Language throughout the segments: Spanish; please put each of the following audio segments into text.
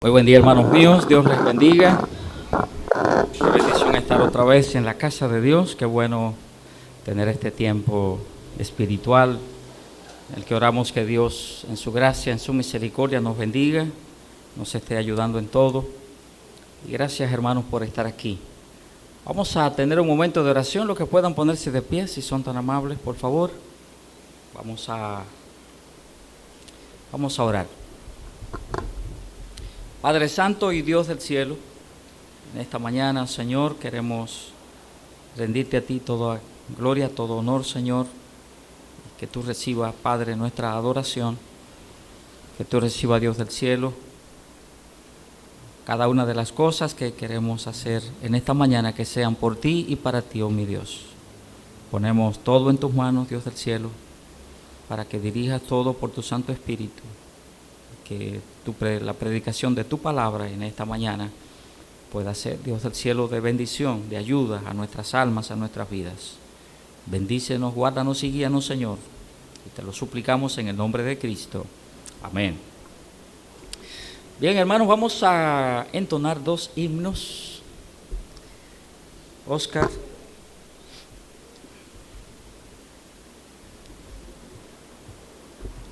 Muy buen día, hermanos míos, Dios les bendiga. Qué bendición estar otra vez en la casa de Dios. Qué bueno tener este tiempo espiritual en el que oramos que Dios en su gracia, en su misericordia nos bendiga, nos esté ayudando en todo. Y gracias, hermanos, por estar aquí. Vamos a tener un momento de oración, los que puedan ponerse de pie, si son tan amables, por favor. Vamos a orar. Padre Santo y Dios del cielo, en esta mañana, Señor, queremos rendirte a ti toda gloria, todo honor, Señor, que tú recibas, Padre, nuestra adoración, que tú recibas, Dios del cielo, cada una de las cosas que queremos hacer en esta mañana, que sean por ti y para ti, oh mi Dios. Ponemos todo en tus manos, Dios del cielo, para que dirijas todo por tu Santo Espíritu, que la predicación de tu palabra en esta mañana pueda ser, Dios del cielo, de bendición, de ayuda a nuestras almas, a nuestras vidas. Bendícenos, guárdanos y guíanos, Señor, y te lo suplicamos en el nombre de Cristo. Amén. Bien, hermanos, vamos a entonar dos himnos. Oscar.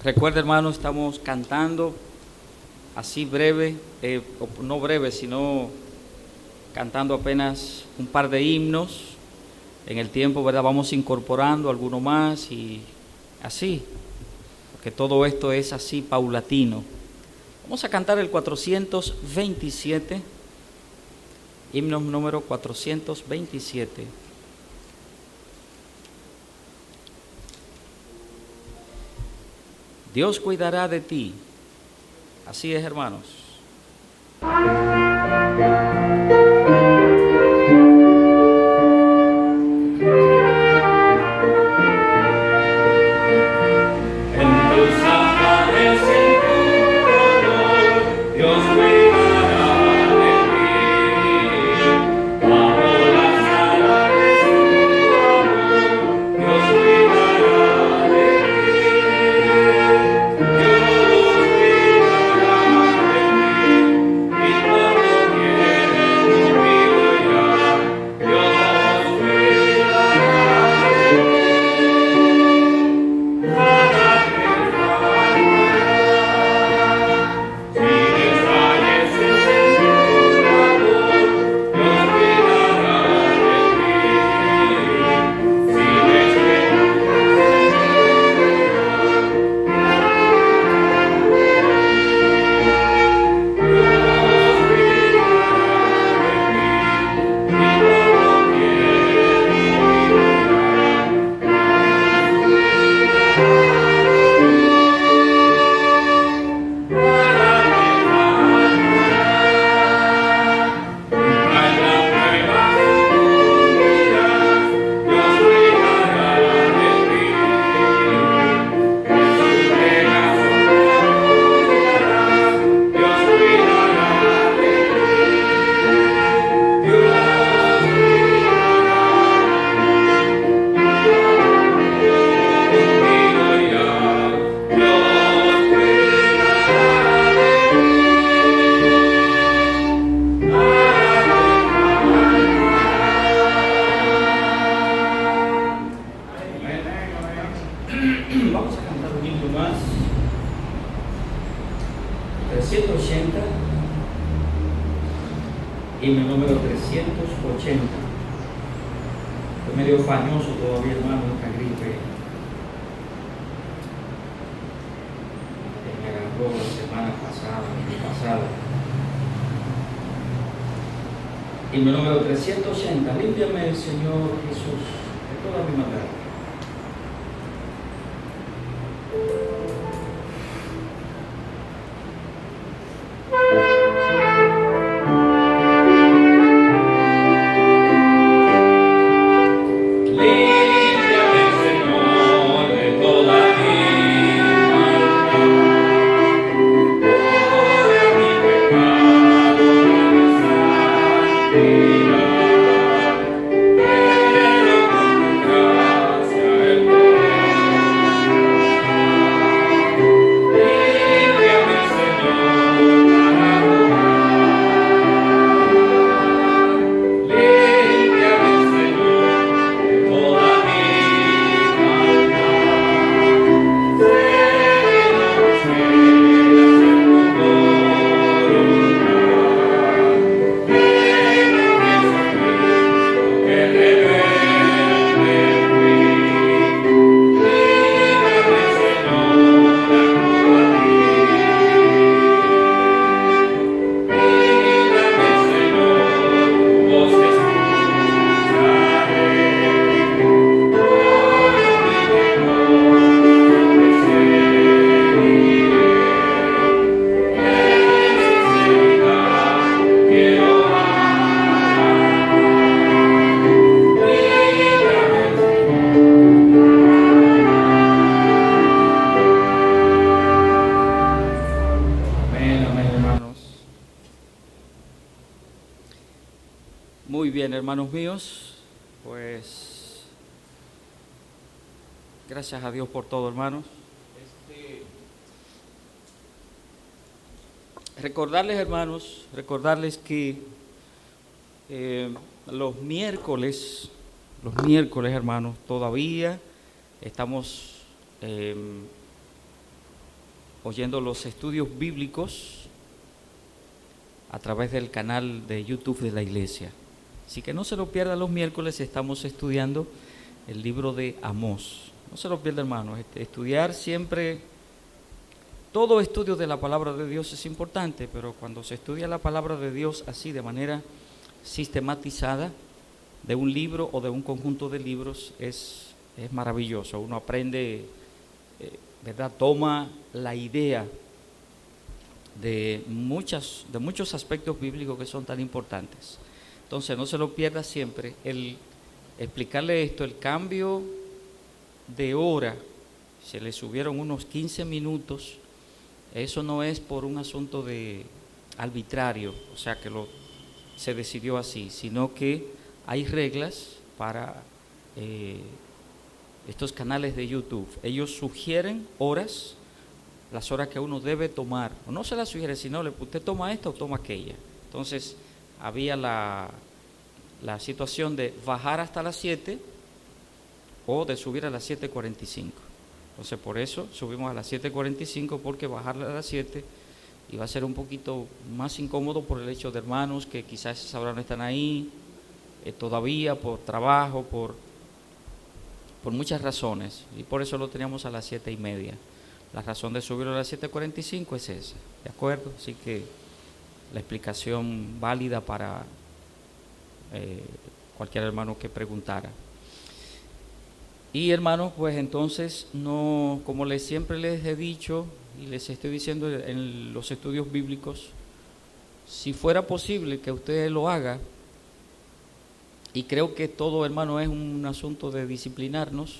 Recuerda, hermano, estamos cantando así breve, no breve, sino cantando apenas un par de himnos. En el tiempo, ¿verdad? Vamos incorporando alguno más y así, porque todo esto es así paulatino. Vamos a cantar el 427, himno número 427. Dios cuidará de ti. Así es, hermanos. Vamos a cantar un himno más. 380. Himno número 380. Estoy medio fañoso todavía, hermano, esta gripe. Me agarró la semana pasada. Himno número 380. Límpiame, Señor Jesús, de toda mi maldad. Quiero encontrar Bien, hermanos míos, pues gracias a Dios por todo, hermanos. Recordarles, hermanos, que los miércoles, hermanos, todavía estamos oyendo los estudios bíblicos a través del canal de YouTube de la iglesia. Así que no se lo pierdan los miércoles, estamos estudiando el libro de Amós. No se lo pierda, hermanos, estudiar siempre, todo estudio de la palabra de Dios es importante, pero cuando se estudia la palabra de Dios así de manera sistematizada, de un libro o de un conjunto de libros, es maravilloso. Uno aprende, ¿verdad? Toma la idea de muchos aspectos bíblicos que son tan importantes. Entonces no se lo pierda siempre el explicarle esto, el cambio de hora, se le subieron unos 15 minutos, eso no es por un asunto de arbitrario, o sea que se decidió así, sino que hay reglas para estos canales de YouTube. Ellos sugieren horas, las horas que uno debe tomar, o no se las sugiere, sino usted toma esta o toma aquella. Entonces había la situación de bajar hasta las 7 o de subir a las 7:45. Entonces por eso subimos a las 7:45, porque bajar a las 7 iba a ser un poquito más incómodo por el hecho de hermanos que quizás ahora no están ahí todavía por trabajo, por muchas razones, y por eso lo teníamos a las 7:30. La razón de subirlo a las 7:45 es esa, ¿de acuerdo? Así que la explicación válida para cualquier hermano que preguntara. Y hermanos, pues entonces, no, como siempre les he dicho y les estoy diciendo en los estudios bíblicos, si fuera posible que usted lo haga, y creo que todo, hermano, es un asunto de disciplinarnos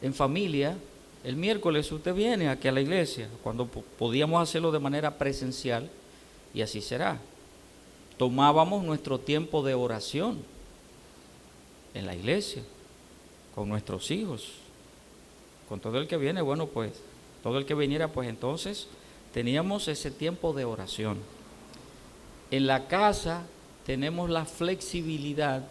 en familia. El miércoles usted viene aquí a la iglesia, cuando podíamos hacerlo de manera presencial, y así será. Tomábamos nuestro tiempo de oración en la iglesia, con nuestros hijos, con todo el que viene, bueno, pues, todo el que viniera, pues entonces teníamos ese tiempo de oración. En la casa tenemos la flexibilidad,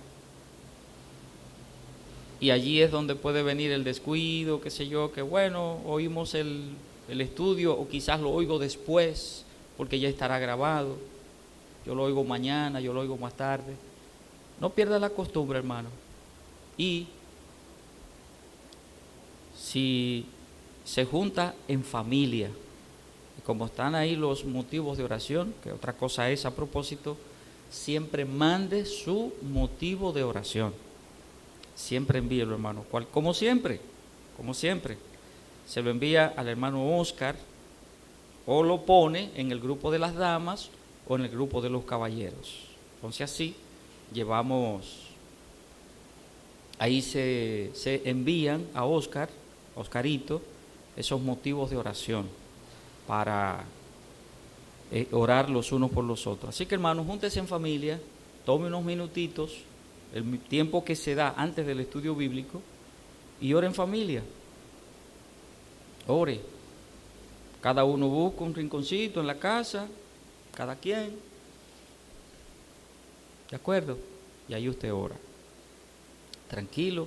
y allí es donde puede venir el descuido, qué sé yo, que bueno, oímos el estudio, o quizás lo oigo después, porque ya estará grabado, yo lo oigo mañana, yo lo oigo más tarde. No pierda la costumbre, hermano. Y si se junta en familia, y como están ahí los motivos de oración, que otra cosa es a propósito, siempre mande su motivo de oración. Siempre envíelo, hermano. Como siempre, se lo envía al hermano Oscar, o lo pone en el grupo de las damas o en el grupo de los caballeros. Entonces así llevamos, ahí se envían a Oscarito, esos motivos de oración para orar los unos por los otros. Así que, hermanos, júntese en familia, tome unos minutitos, el tiempo que se da antes del estudio bíblico, y ore en familia. Ore. Cada uno busca un rinconcito en la casa, cada quien, ¿de acuerdo? Y ahí usted ora. Tranquilo,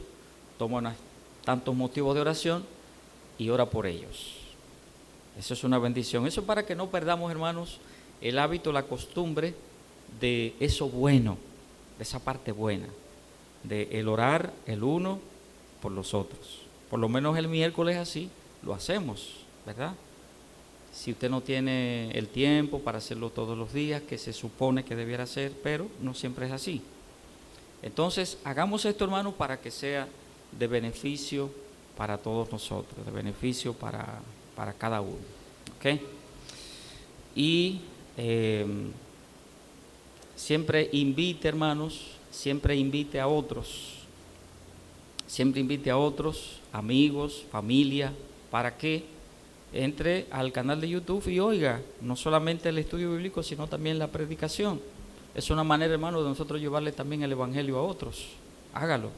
toma tantos motivos de oración y ora por ellos. Eso es una bendición. Eso es para que no perdamos, hermanos, el hábito, la costumbre de eso bueno, de esa parte buena, de el orar el uno por los otros. Por lo menos el miércoles así lo hacemos, ¿verdad? Si usted no tiene el tiempo para hacerlo todos los días, que se supone que debiera hacer, pero no siempre es así. Entonces, hagamos esto, hermano, para que sea de beneficio para todos nosotros, de beneficio para cada uno. ¿Ok? Y siempre invite, hermanos, siempre invite a otros, amigos, familia, para que entre al canal de YouTube y oiga no solamente el estudio bíblico, sino también la predicación. Es una manera, hermano, de nosotros llevarle también el Evangelio a otros. Hágalo,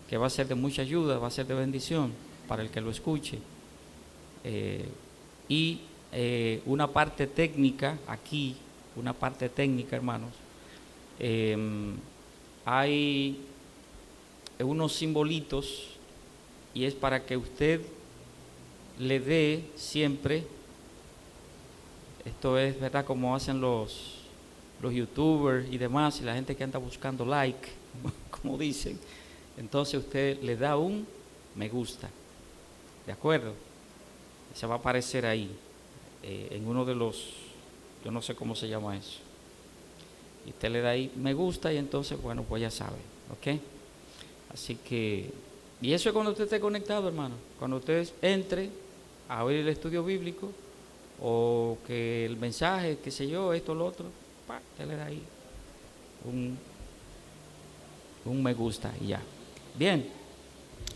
que va a ser de mucha ayuda, va a ser de bendición para el que lo escuche. Una parte técnica aquí, una parte técnica, hermanos. Hay unos simbolitos y es para que usted le dé siempre, esto es verdad como hacen los youtubers y demás, y la gente que anda buscando like, como dicen, entonces usted le da un me gusta, ¿de acuerdo? Se va a aparecer ahí, en uno de los, yo no sé cómo se llama eso, y usted le da ahí me gusta y entonces, bueno, pues ya sabe, ¿ok? Así que, y eso es cuando usted esté conectado, hermano, cuando usted entre a oír el estudio bíblico, o que el mensaje, qué sé yo, esto, lo otro, usted le da ahí un me gusta y ya. Bien,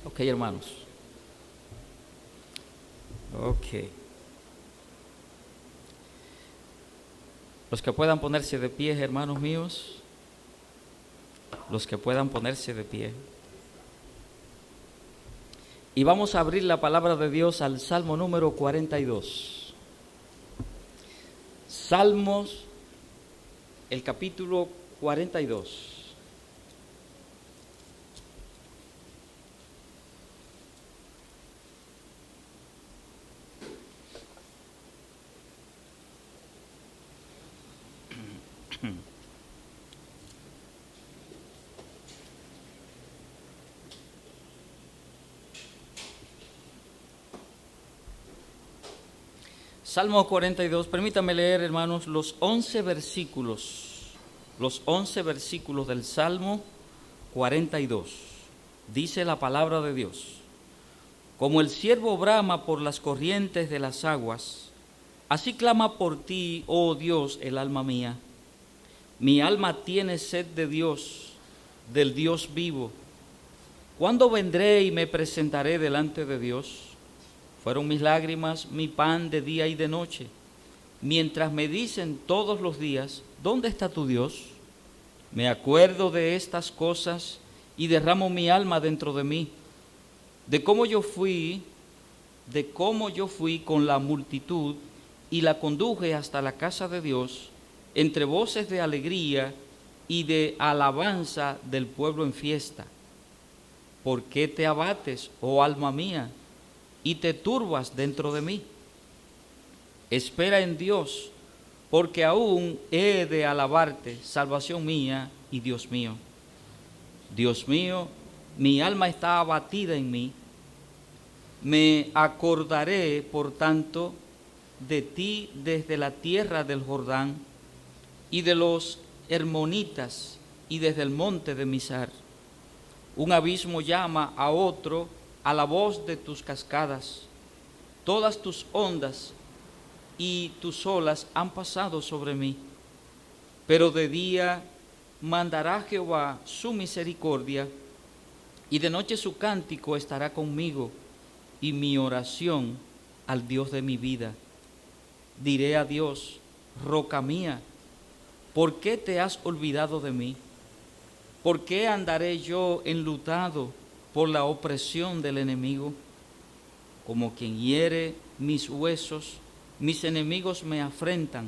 ok, hermanos. Ok. Los que puedan ponerse de pie, hermanos míos, los que puedan ponerse de pie. Y vamos a abrir la palabra de Dios al Salmo número 42. Salmos, el capítulo 42. Salmo 42, permítame leer, hermanos, los 11 versículos del Salmo 42. Dice la palabra de Dios: como el ciervo brama por las corrientes de las aguas, así clama por ti, oh Dios, el alma mía. Mi alma tiene sed de Dios, del Dios vivo. ¿Cuándo vendré y me presentaré delante de Dios? Fueron mis lágrimas mi pan de día y de noche, mientras me dicen todos los días, ¿dónde está tu Dios? Me acuerdo de estas cosas y derramo mi alma dentro de mí, de cómo yo fui con la multitud y la conduje hasta la casa de Dios, entre voces de alegría y de alabanza del pueblo en fiesta. ¿Por qué te abates, oh alma mía, y te turbas dentro de mí? Espera en Dios, porque aún he de alabarte, salvación mía y Dios mío. Dios mío, mi alma está abatida en mí. Me acordaré, por tanto, de ti desde la tierra del Jordán y de los hermonitas y desde el monte de Mizar. Un abismo llama a otro a la voz de tus cascadas. Todas tus ondas y tus olas han pasado sobre mí. Pero de día mandará Jehová su misericordia, y de noche su cántico estará conmigo, y mi oración al Dios de mi vida. Diré a Dios, roca mía, ¿por qué te has olvidado de mí? ¿Por qué andaré yo enlutado por la opresión del enemigo? Como quien hiere mis huesos, mis enemigos me afrentan,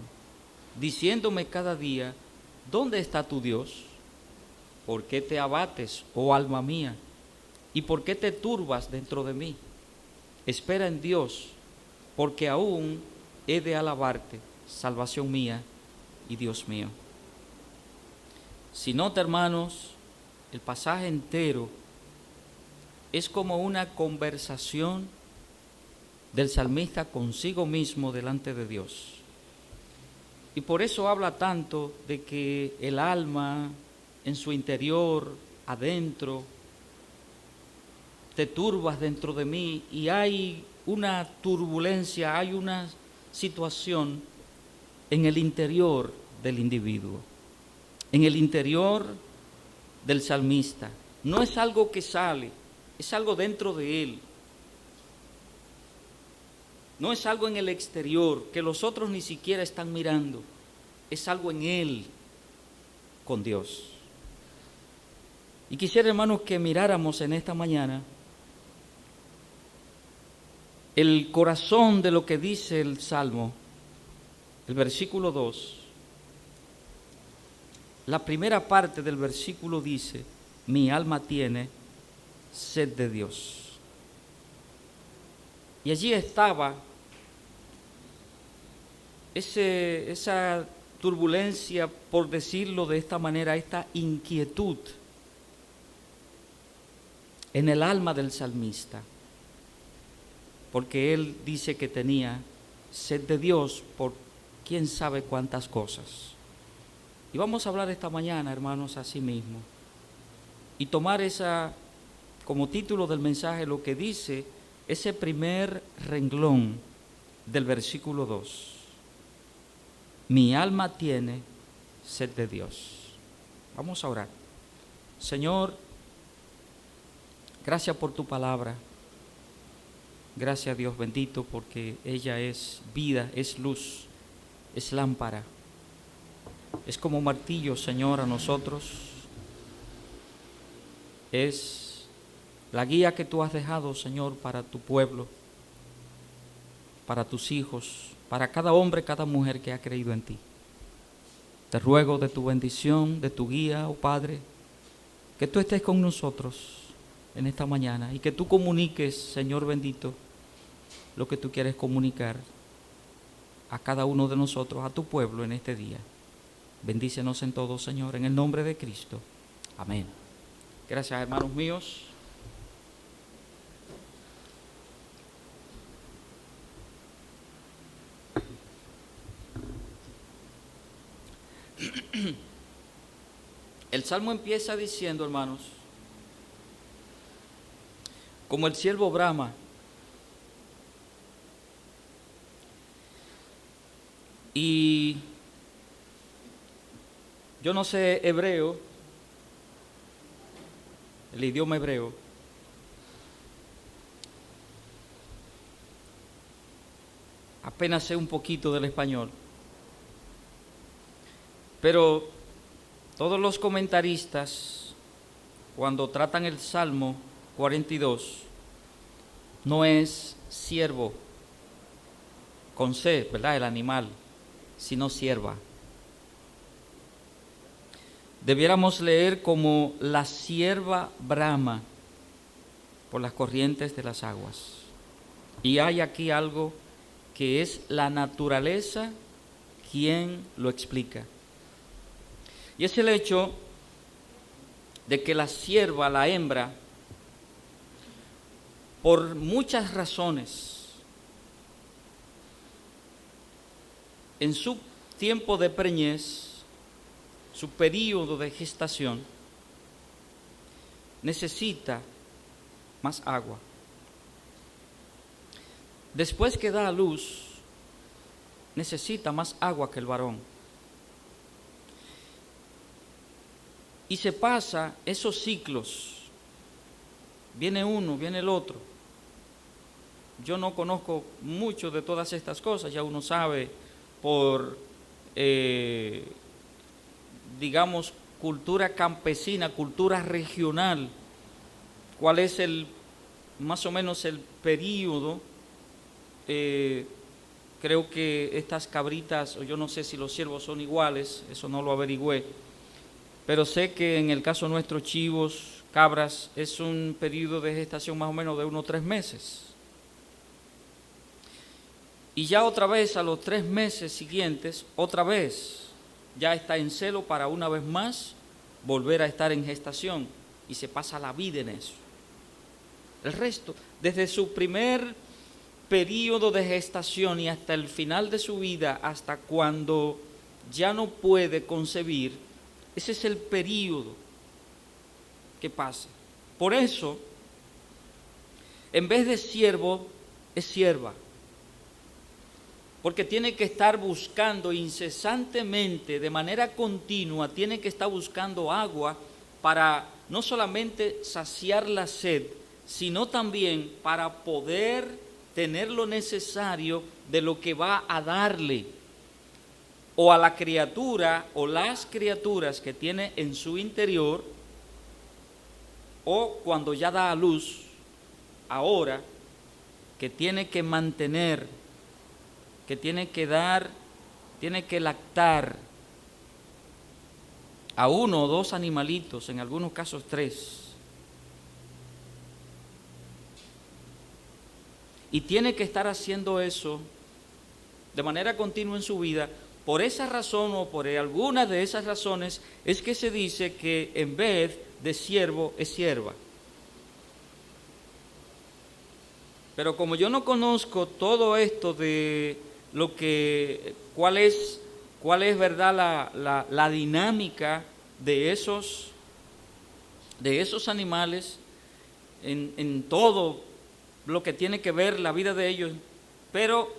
diciéndome cada día, ¿dónde está tu Dios? ¿Por qué te abates, oh alma mía? ¿Y por qué te turbas dentro de mí? Espera en Dios, porque aún he de alabarte, salvación mía y Dios mío. Si nota, hermanos, el pasaje entero es como una conversación del salmista consigo mismo delante de Dios. Y por eso habla tanto de que el alma en su interior, adentro, te turbas dentro de mí, y hay una turbulencia, hay una situación en el interior del individuo, en el interior del salmista. No es algo que sale, es algo dentro de él. No es algo en el exterior que los otros ni siquiera están mirando, es algo en él. con Dios. Y quisiera, hermanos, que miráramos en esta mañana el corazón de lo que dice el Salmo, el versículo 2. La primera parte del versículo dice: mi alma tiene sed de Dios. Y allí estaba esa turbulencia, por decirlo de esta manera, esta inquietud en el alma del salmista, porque él dice que tenía sed de Dios por quién sabe cuántas cosas. Y vamos a hablar esta mañana, hermanos, así mismo, y tomar como título del mensaje lo que dice ese primer renglón del versículo 2. Mi alma tiene sed de Dios. Vamos a orar. Señor, gracias por tu palabra. Gracias, Dios bendito, porque ella es vida, es luz, es lámpara. Es como martillo, Señor, a nosotros. Es la guía que tú has dejado, Señor, para tu pueblo, para tus hijos, para cada hombre, cada mujer que ha creído en ti. Te ruego de tu bendición, de tu guía, oh Padre, que tú estés con nosotros en esta mañana y que tú comuniques, Señor bendito, lo que tú quieres comunicar a cada uno de nosotros, a tu pueblo en este día. Bendícenos en todo, Señor, en el nombre de Cristo. Amén. Gracias, hermanos míos. El Salmo empieza diciendo, hermanos, como el siervo brama, y yo no sé hebreo, el idioma hebreo, apenas sé un poquito del español, pero todos los comentaristas, cuando tratan el Salmo 42, no es siervo, con C, ¿verdad?, el animal, sino sierva. Debiéramos leer como la sierva brama por las corrientes de las aguas. Y hay aquí algo que es la naturaleza quien lo explica. Y es el hecho de que la sierva, la hembra, por muchas razones, en su tiempo de preñez, su periodo de gestación, necesita más agua. Después que da a luz, necesita más agua que el varón. Y se pasa esos ciclos, viene uno, viene el otro. Yo no conozco mucho de todas estas cosas, ya uno sabe por, digamos, cultura campesina, cultura regional, cuál es más o menos el período. Creo que estas cabritas, o yo no sé si los ciervos son iguales, eso no lo averigüé, pero sé que en el caso nuestro, chivos, cabras, es un periodo de gestación más o menos de unos 3 meses. Y ya otra vez, a los 3 meses siguientes, otra vez, ya está en celo para una vez más volver a estar en gestación, y se pasa la vida en eso. El resto, desde su primer periodo de gestación y hasta el final de su vida, hasta cuando ya no puede concebir, ese es el periodo que pasa. Por eso, en vez de siervo, es sierva, porque tiene que estar buscando incesantemente, de manera continua, tiene que estar buscando agua para no solamente saciar la sed, sino también para poder tener lo necesario de lo que va a darle. o a la criatura o las criaturas que tiene en su interior, o cuando ya da a luz, ahora, que tiene que mantener, que tiene que dar, tiene que lactar a 1 o 2 animalitos, en algunos casos 3. Y tiene que estar haciendo eso de manera continua en su vida. Por esa razón o por alguna de esas razones es que se dice que en vez de siervo es sierva. Pero como yo no conozco todo esto de lo que, cuál es verdad la dinámica de esos animales en todo lo que tiene que ver la vida de ellos, pero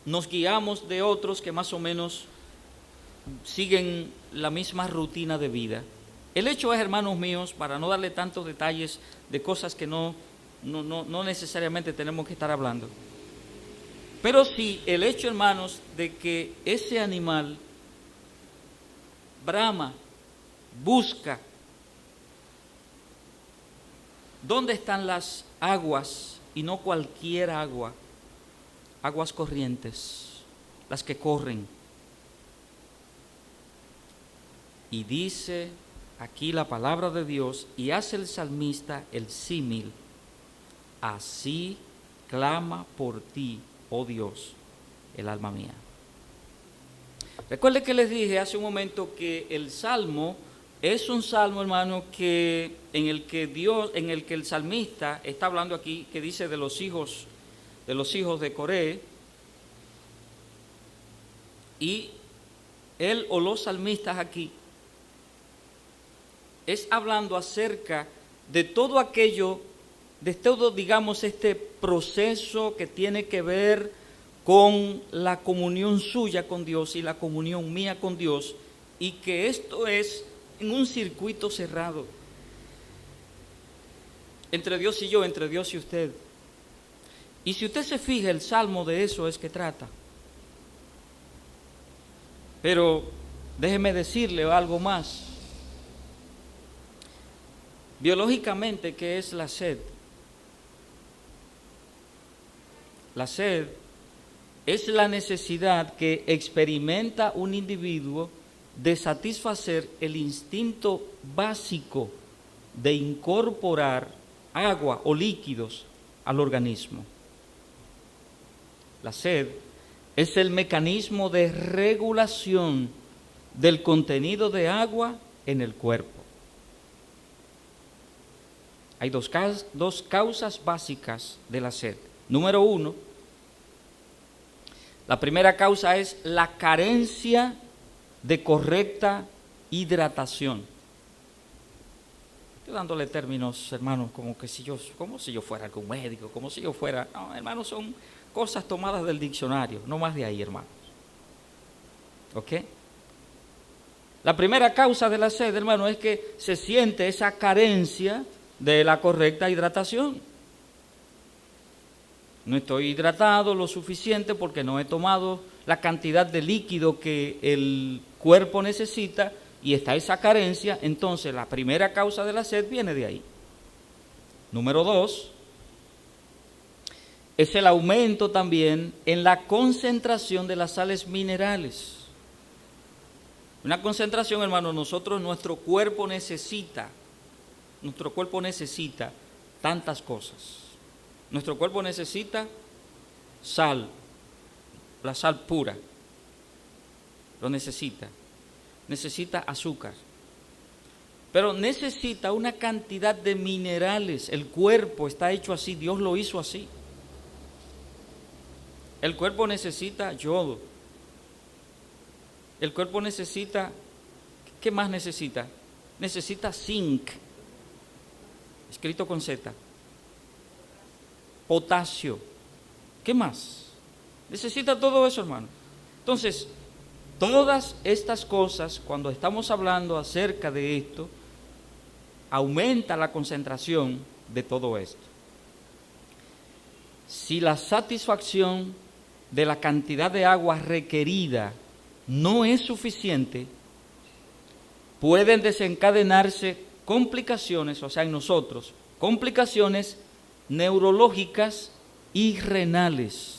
nos guiamos de otros que más o menos siguen la misma rutina de vida. El hecho es, hermanos míos, para no darle tantos detalles de cosas que no necesariamente tenemos que estar hablando, pero sí el hecho, hermanos, de que ese animal brama, busca dónde están las aguas, y no cualquier agua, aguas corrientes, las que corren. Y dice aquí la palabra de Dios, y hace el salmista el símil: así clama por ti, oh Dios, el alma mía. Recuerde que les dije hace un momento que el salmo es un salmo, hermano, en el que el salmista está hablando aquí, que dice de los hijos de Coré, y él o los salmistas aquí es hablando acerca de todo aquello, de todo, digamos, este proceso que tiene que ver con la comunión suya con Dios y la comunión mía con Dios, y que esto es en un circuito cerrado entre Dios y yo, entre Dios y usted. Y si usted se fija, el salmo de eso es que trata. Pero déjeme decirle algo más. Biológicamente, ¿qué es la sed? La sed es la necesidad que experimenta un individuo de satisfacer el instinto básico de incorporar agua o líquidos al organismo. La sed es el mecanismo de regulación del contenido de agua en el cuerpo. Hay dos causas básicas de la sed. Número 1, la primera causa es la carencia de correcta hidratación. Estoy dándole términos, hermanos, como si yo fuera algún médico, como si yo fuera... No, hermanos, son cosas tomadas del diccionario, no más de ahí, hermanos. ¿Ok? La primera causa de la sed, hermano, es que se siente esa carencia de la correcta hidratación. No estoy hidratado lo suficiente porque no he tomado la cantidad de líquido que el cuerpo necesita, y está esa carencia. Entonces la primera causa de la sed viene de ahí. Número 2, es el aumento también en la concentración de las sales minerales. Una concentración, hermano, nuestro cuerpo necesita tantas cosas. Nuestro cuerpo necesita sal, la sal pura, lo necesita. Necesita azúcar, pero necesita una cantidad de minerales. El cuerpo está hecho así, Dios lo hizo así. El cuerpo necesita yodo. El cuerpo necesita, ¿qué más necesita? Necesita zinc, escrito con Z. Potasio. ¿Qué más? Necesita todo eso, hermano. Entonces, todas estas cosas, cuando estamos hablando acerca de esto, aumenta la concentración de todo esto. Si la satisfacción de la cantidad de agua requerida no es suficiente, pueden desencadenarse complicaciones, o sea, en nosotros, complicaciones neurológicas y renales.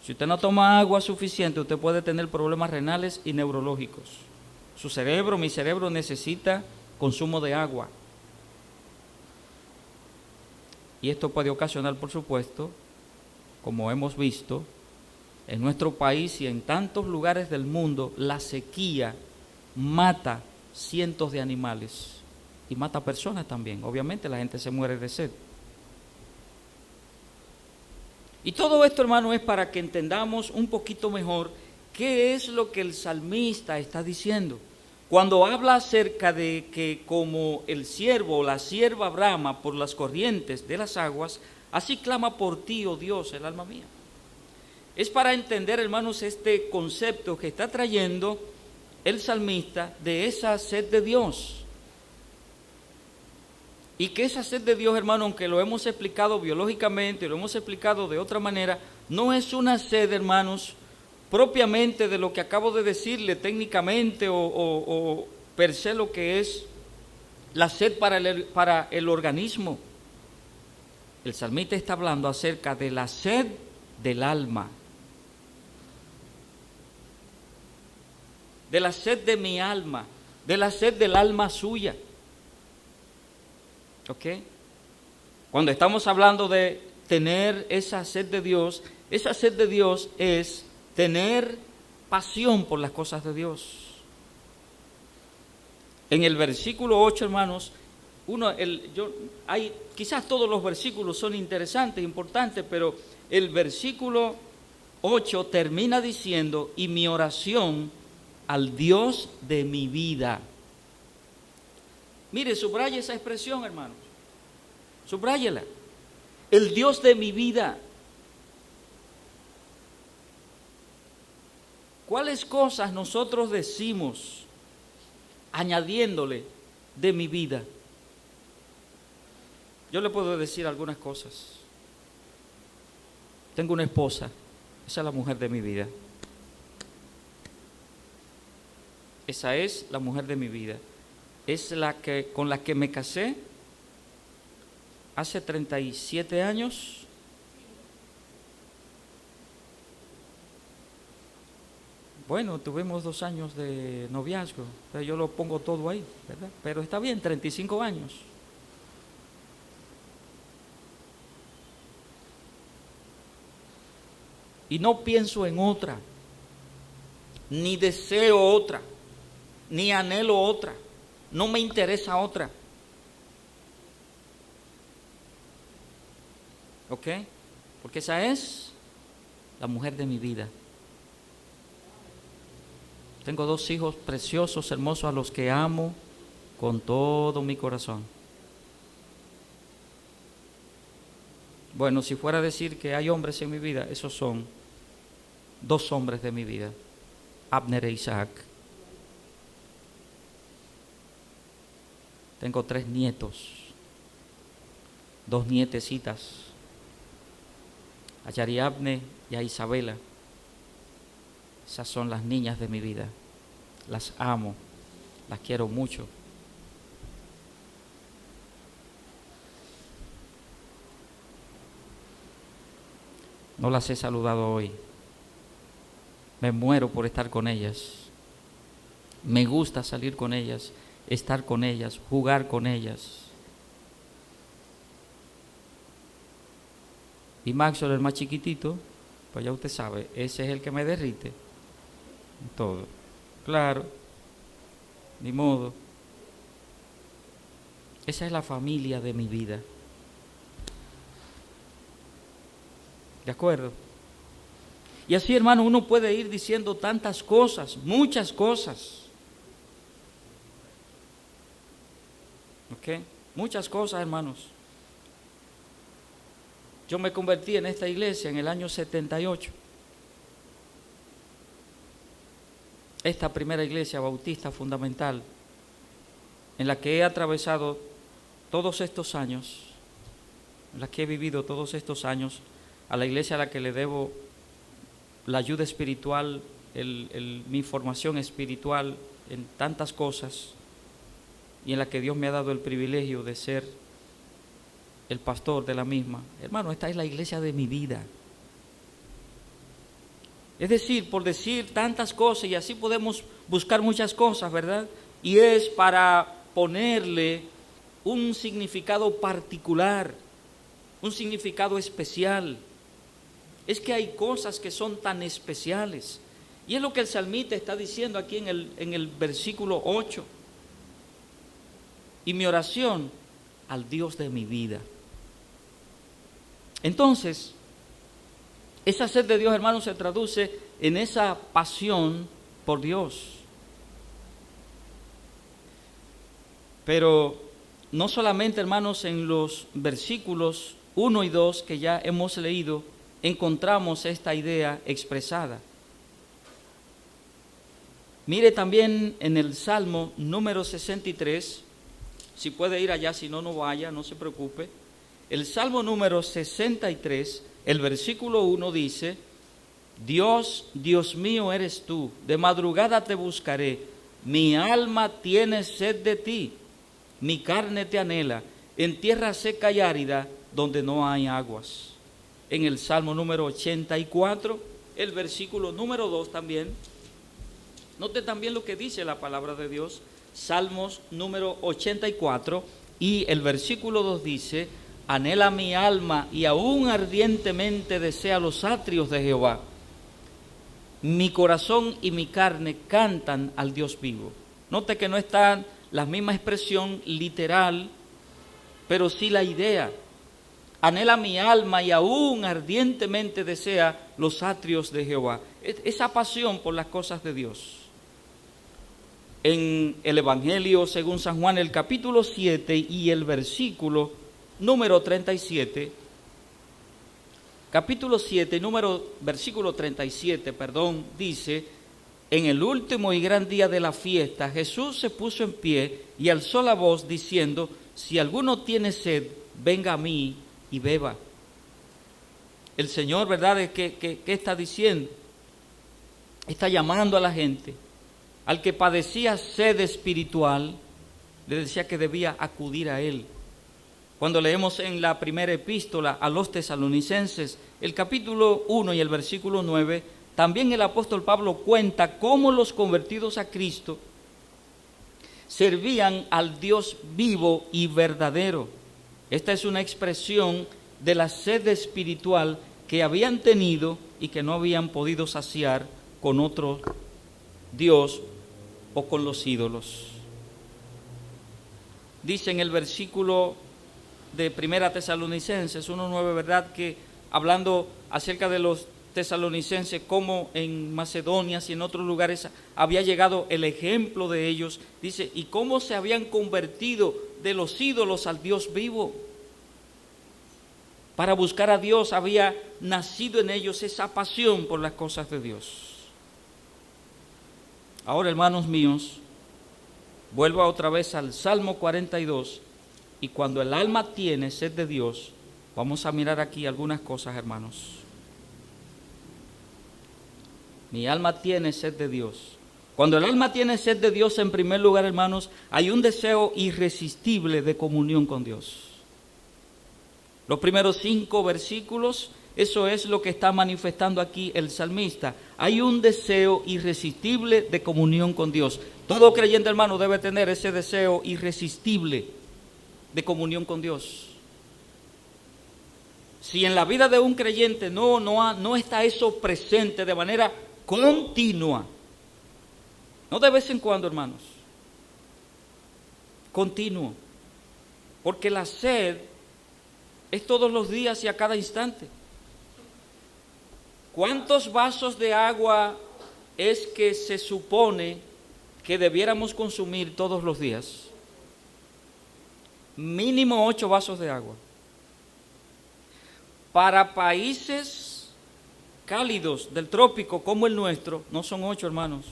Si usted no toma agua suficiente, usted puede tener problemas renales y neurológicos. Mi cerebro necesita consumo de agua. Y esto puede ocasionar, por supuesto, como hemos visto, en nuestro país y en tantos lugares del mundo, la sequía mata cientos de animales y mata personas también. Obviamente la gente se muere de sed. Y todo esto, hermano, es para que entendamos un poquito mejor qué es lo que el salmista está diciendo. Cuando habla acerca de que como el siervo o la sierva brama por las corrientes de las aguas, así clama por ti, oh Dios, el alma mía. Es para entender, hermanos, este concepto que está trayendo el salmista de esa sed de Dios. Y que esa sed de Dios, hermano, aunque lo hemos explicado biológicamente, lo hemos explicado de otra manera, no es una sed, hermanos, propiamente de lo que acabo de decirle técnicamente o per se lo que es la sed para el organismo. El salmista está hablando acerca de la sed del alma, de la sed de mi alma, de la sed del alma suya. ¿Ok? Cuando estamos hablando de tener esa sed de Dios es tener pasión por las cosas de Dios. En el versículo 8, hermanos, quizás todos los versículos son interesantes, importantes, pero el versículo 8 termina diciendo, y mi oración al Dios de mi vida. Mire, subraya esa expresión, hermanos. Subráyela. El Dios de mi vida. ¿Cuáles cosas nosotros decimos añadiéndole de mi vida? Yo le puedo decir algunas cosas. Tengo una esposa, esa es la mujer de mi vida. Esa es la mujer de mi vida. Es con la que me casé hace 37 años. Bueno, tuvimos 2 años de noviazgo, pero yo lo pongo todo ahí, ¿verdad? Pero está bien, 35 años. Y no pienso en otra, ni deseo otra, ni anhelo otra, no me interesa otra. ¿Ok? Porque esa es la mujer de mi vida. Tengo 2 hijos preciosos, hermosos, a los que amo con todo mi corazón. Bueno, si fuera a decir que hay hombres en mi vida, esos son 2 hombres de mi vida, Abner e Isaac. Tengo 3 nietos, 2 nietecitas, a Yariabne y a Isabela. Esas son las niñas de mi vida. Las amo, las quiero mucho. No las he saludado hoy. Me muero por estar con ellas. Me gusta salir con ellas, estar con ellas, jugar con ellas. Y Maxwell, el más chiquitito, pues ya usted sabe, ese es el que me derrite. Todo. Claro. Ni modo. Esa es la familia de mi vida. ¿De acuerdo? Y así, hermano, uno puede ir diciendo tantas cosas, muchas cosas. ¿Ok? Muchas cosas, hermanos. Yo me convertí en esta iglesia en el año 78. Esta primera iglesia bautista fundamental, en la que he atravesado todos estos años, en la que he vivido todos estos años, a la iglesia a la que le debo la ayuda espiritual, mi formación espiritual en tantas cosas, y en la que Dios me ha dado el privilegio de ser el pastor de la misma. Hermano, esta es la iglesia de mi vida. Es decir, por decir tantas cosas, y así podemos buscar muchas cosas, ¿verdad? Y es para ponerle un significado particular, un significado especial. Es que hay cosas que son tan especiales. Y es lo que el salmista está diciendo aquí en el versículo 8. Y mi oración al Dios de mi vida. Entonces, esa sed de Dios, hermanos, se traduce en esa pasión por Dios. Pero no solamente, hermanos, en los versículos 1 y 2 que ya hemos leído, encontramos esta idea expresada. Mire también en el Salmo número 63, si puede ir allá, si no, no vaya, no se preocupe. El Salmo número 63, el versículo 1 dice: Dios, Dios mío eres tú, de madrugada te buscaré, mi alma tiene sed de ti, mi carne te anhela, en tierra seca y árida, donde no hay aguas. En el Salmo número 84, el versículo número 2 también, note también lo que dice la palabra de Dios, Salmos número 84, y el versículo 2 dice: anhela mi alma y aún ardientemente desea los atrios de Jehová. Mi corazón y mi carne cantan al Dios vivo. Note que no está la misma expresión literal, pero sí la idea. Anhela mi alma y aún ardientemente desea los atrios de Jehová. Esa pasión por las cosas de Dios. En el Evangelio según San Juan, el capítulo 7 y el versículo número 37, capítulo 7, versículo 37, dice: en el último y gran día de la fiesta, Jesús se puso en pie y alzó la voz diciendo: si alguno tiene sed, venga a mí y beba. El Señor, ¿verdad?, ¿qué está diciendo? Está llamando a la gente. Al que padecía sed espiritual, le decía que debía acudir a Él. Cuando leemos en la primera epístola a los tesalonicenses, el capítulo 1 y el versículo 9, también el apóstol Pablo cuenta cómo los convertidos a Cristo servían al Dios vivo y verdadero. Esta es una expresión de la sed espiritual que habían tenido y que no habían podido saciar con otro Dios o con los ídolos. Dice en el versículo de Primera Tesalonicenses 1:9, ¿verdad?, que hablando acerca de los tesalonicenses, como en Macedonia y en otros lugares había llegado el ejemplo de ellos, dice, y cómo se habían convertido de los ídolos al Dios vivo. Para buscar a Dios había nacido en ellos esa pasión por las cosas de Dios. Ahora, hermanos míos, vuelvo otra vez al Salmo 42, y cuando el alma tiene sed de Dios, vamos a mirar aquí algunas cosas, hermanos. Mi alma tiene sed de Dios. Cuando el alma tiene sed de Dios, en primer lugar, hermanos, hay un deseo irresistible de comunión con Dios. Los primeros 5 versículos, eso es lo que está manifestando aquí el salmista. Hay un deseo irresistible de comunión con Dios. Todo creyente, hermano, debe tener ese deseo irresistible de comunión con Dios. Si en la vida de un creyente no está eso presente de manera continua, no de vez en cuando, hermanos, continuo, porque la sed es todos los días y a cada instante. ¿Cuántos vasos de agua es que se supone que debiéramos consumir todos los días? Mínimo 8 vasos de agua. Para países cálidos del trópico como el nuestro, no son 8, hermanos,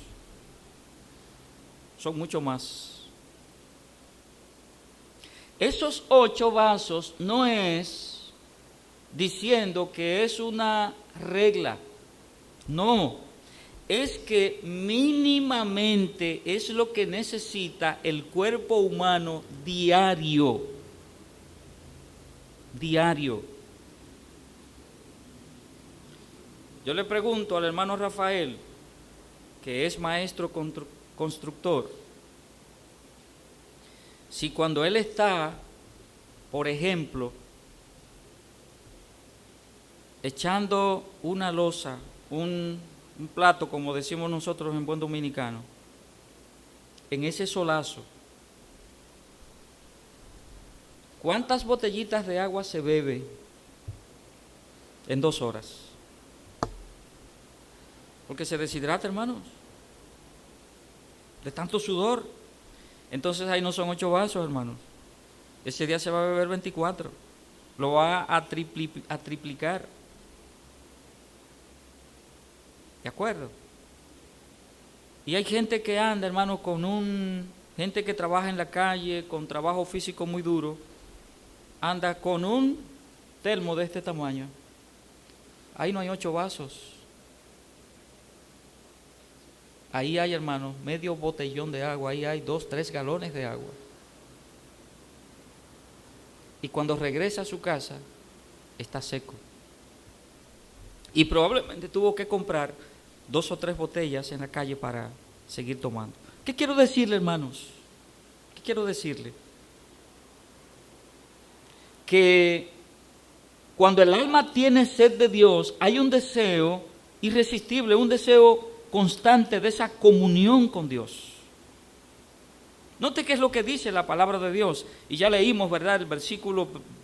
son mucho más. Esos 8 vasos no es diciendo que es una regla No, es que mínimamente es lo que necesita el cuerpo humano diario. Diario. Yo le pregunto al hermano Rafael, que es maestro constructor, si cuando él está, por ejemplo, echando una losa, un plato, como decimos nosotros en buen dominicano, en ese solazo, ¿cuántas botellitas de agua se bebe en 2 horas? Porque se deshidrata, hermanos, de tanto sudor. Entonces ahí no son 8 vasos, hermanos. Ese día se va a beber 24. Lo va a triplicar. ¿De acuerdo? Y hay gente que anda, hermano, gente que trabaja en la calle, con trabajo físico muy duro, anda con un termo de este tamaño. Ahí no hay 8 vasos. Ahí hay, hermano, medio botellón de agua, ahí hay 2, 3 galones de agua. Y cuando regresa a su casa, está seco. Y probablemente tuvo que comprar 2 o 3 botellas en la calle para seguir tomando. ¿Qué quiero decirle, hermanos? ¿Qué quiero decirle? Que cuando el alma tiene sed de Dios, hay un deseo irresistible, un deseo constante de esa comunión con Dios. Note qué es lo que dice la palabra de Dios. Y ya leímos, ¿verdad?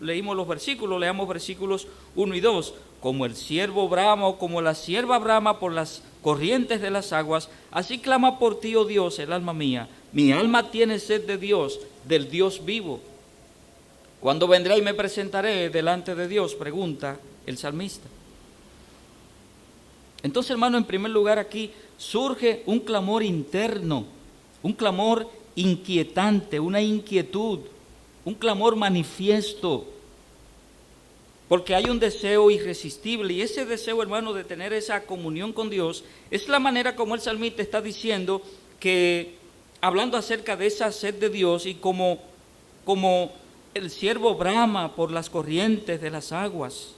Leímos los versículos, leamos versículos 1 y 2. Como el siervo brama o como la sierva brama por las corrientes de las aguas, así clama por ti, oh Dios, el alma mía. Mi alma tiene sed de Dios, del Dios vivo. ¿Cuándo vendré y me presentaré delante de Dios?, pregunta el salmista. Entonces, hermano, en primer lugar aquí surge un clamor interno, un clamor inquietante, una inquietud, un clamor manifiesto, porque hay un deseo irresistible, y ese deseo, hermano, de tener esa comunión con Dios, es la manera como el salmista está diciendo que, hablando acerca de esa sed de Dios, y como el siervo brama por las corrientes de las aguas.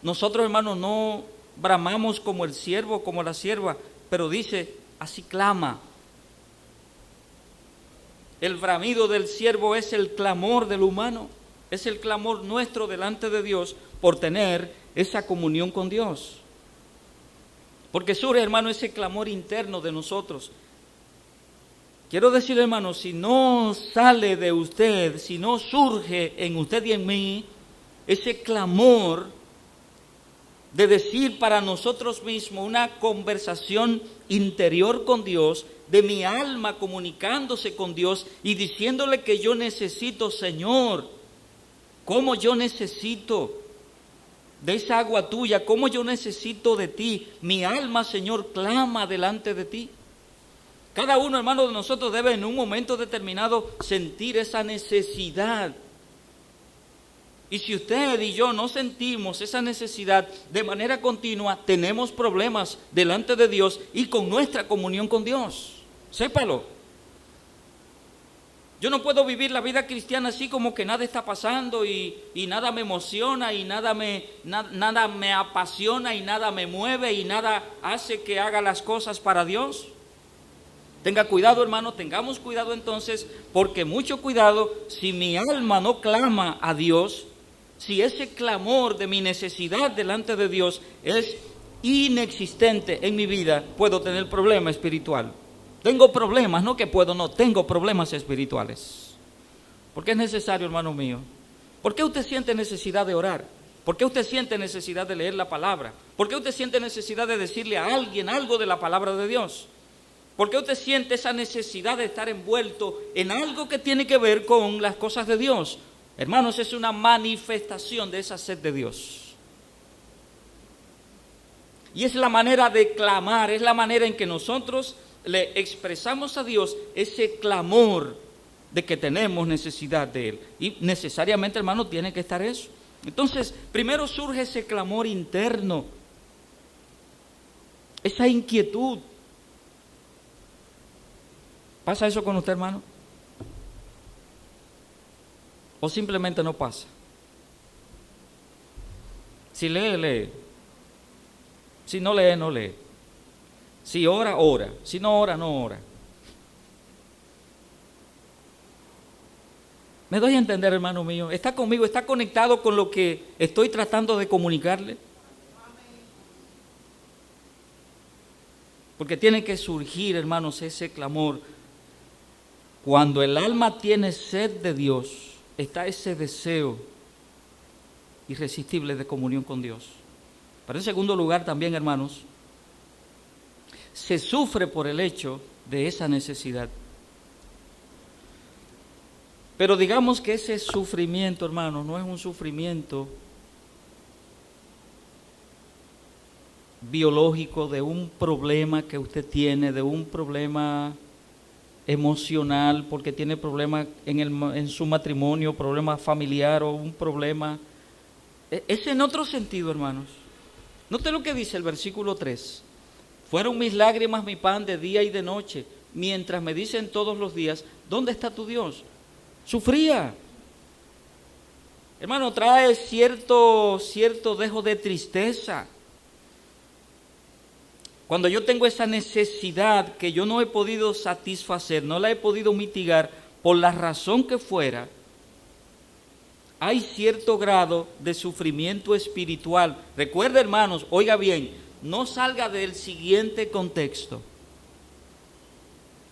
Nosotros, hermanos, no bramamos como el siervo, como la sierva, pero dice, así clama. El bramido del siervo es el clamor del humano, es el clamor nuestro delante de Dios por tener esa comunión con Dios. Porque surge, hermano, ese clamor interno de nosotros. Quiero decir, hermano, si no sale de usted, si no surge en usted y en mí ese clamor de decir para nosotros mismos una conversación interior con Dios, de mi alma comunicándose con Dios y diciéndole que yo necesito, Señor, cómo yo necesito de esa agua tuya, cómo yo necesito de ti, mi alma, Señor, clama delante de ti. Cada uno, hermano, de nosotros debe en un momento determinado sentir esa necesidad. Y si usted y yo no sentimos esa necesidad de manera continua, tenemos problemas delante de Dios y con nuestra comunión con Dios. Sépalo. Yo no puedo vivir la vida cristiana así como que nada está pasando y nada me emociona y nada me apasiona y nada me mueve y nada hace que haga las cosas para Dios. Tenga cuidado, hermano, tengamos cuidado entonces, porque mucho cuidado, si mi alma no clama a Dios, si ese clamor de mi necesidad delante de Dios es inexistente en mi vida, puedo tener problema espiritual. Tengo problemas, no que puedo, no, tengo problemas espirituales. ¿Por qué es necesario, hermano mío? ¿Por qué usted siente necesidad de orar? ¿Por qué usted siente necesidad de leer la palabra? ¿Por qué usted siente necesidad de decirle a alguien algo de la palabra de Dios? ¿Por qué usted siente esa necesidad de estar envuelto en algo que tiene que ver con las cosas de Dios? Hermanos, es una manifestación de esa sed de Dios. Y es la manera de clamar, es la manera en que nosotros le expresamos a Dios ese clamor de que tenemos necesidad de Él. Y necesariamente, hermano, tiene que estar eso. Entonces, primero surge ese clamor interno. esa inquietud. ¿Pasa eso con usted, hermano? ¿O simplemente no pasa? Si lee, lee. Si no lee, no lee. Si ora, ora. Si no ora, no ora. ¿Me doy a entender, hermano mío? ¿Está conmigo? ¿Está conectado con lo que estoy tratando de comunicarle? Porque tiene que surgir, hermanos, ese clamor. Cuando el alma tiene sed de Dios, está ese deseo irresistible de comunión con Dios. Pero en segundo lugar también, hermanos, se sufre por el hecho de esa necesidad. Pero digamos que ese sufrimiento, hermanos, no es un sufrimiento biológico de un problema que usted tiene, de un problema emocional, porque tiene problemas en su matrimonio, problema familiar o un problema. Es en otro sentido, hermanos. Note lo que dice el versículo 3. Fueron mis lágrimas mi pan de día y de noche, mientras me dicen todos los días, ¿dónde está tu Dios? Sufría. Hermano, trae cierto dejo de tristeza. Cuando yo tengo esa necesidad que yo no he podido satisfacer, no la he podido mitigar, por la razón que fuera, hay cierto grado de sufrimiento espiritual. Recuerda, hermanos, oiga bien, no salga del siguiente contexto.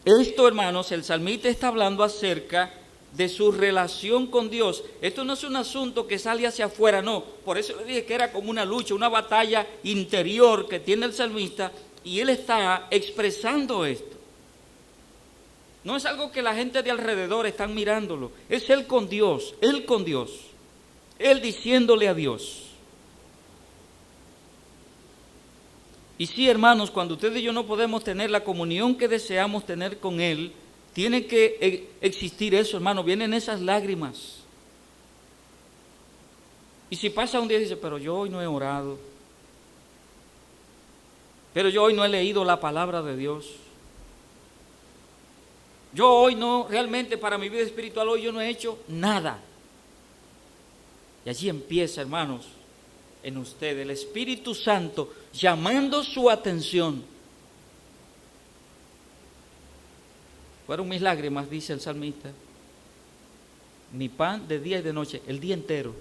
Esto, hermanos, el salmista está hablando acerca de su relación con Dios. Esto no es un asunto que sale hacia afuera, no. Por eso le dije que era como una lucha, una batalla interior que tiene el salmista, y él está expresando esto. No es algo que la gente de alrededor están mirándolo, es él con Dios, él diciéndole a Dios. Y sí, hermanos, cuando usted y yo no podemos tener la comunión que deseamos tener con Él, tiene que existir eso, hermano, vienen esas lágrimas. Y si pasa un día y dice, pero yo hoy no he orado, pero yo hoy no he leído la palabra de Dios, yo hoy no, realmente para mi vida espiritual hoy yo no he hecho nada. Y allí empieza, hermanos, en usted el Espíritu Santo llamando su atención. Fueron mis lágrimas, dice el salmista, mi pan de día y de noche, el día entero.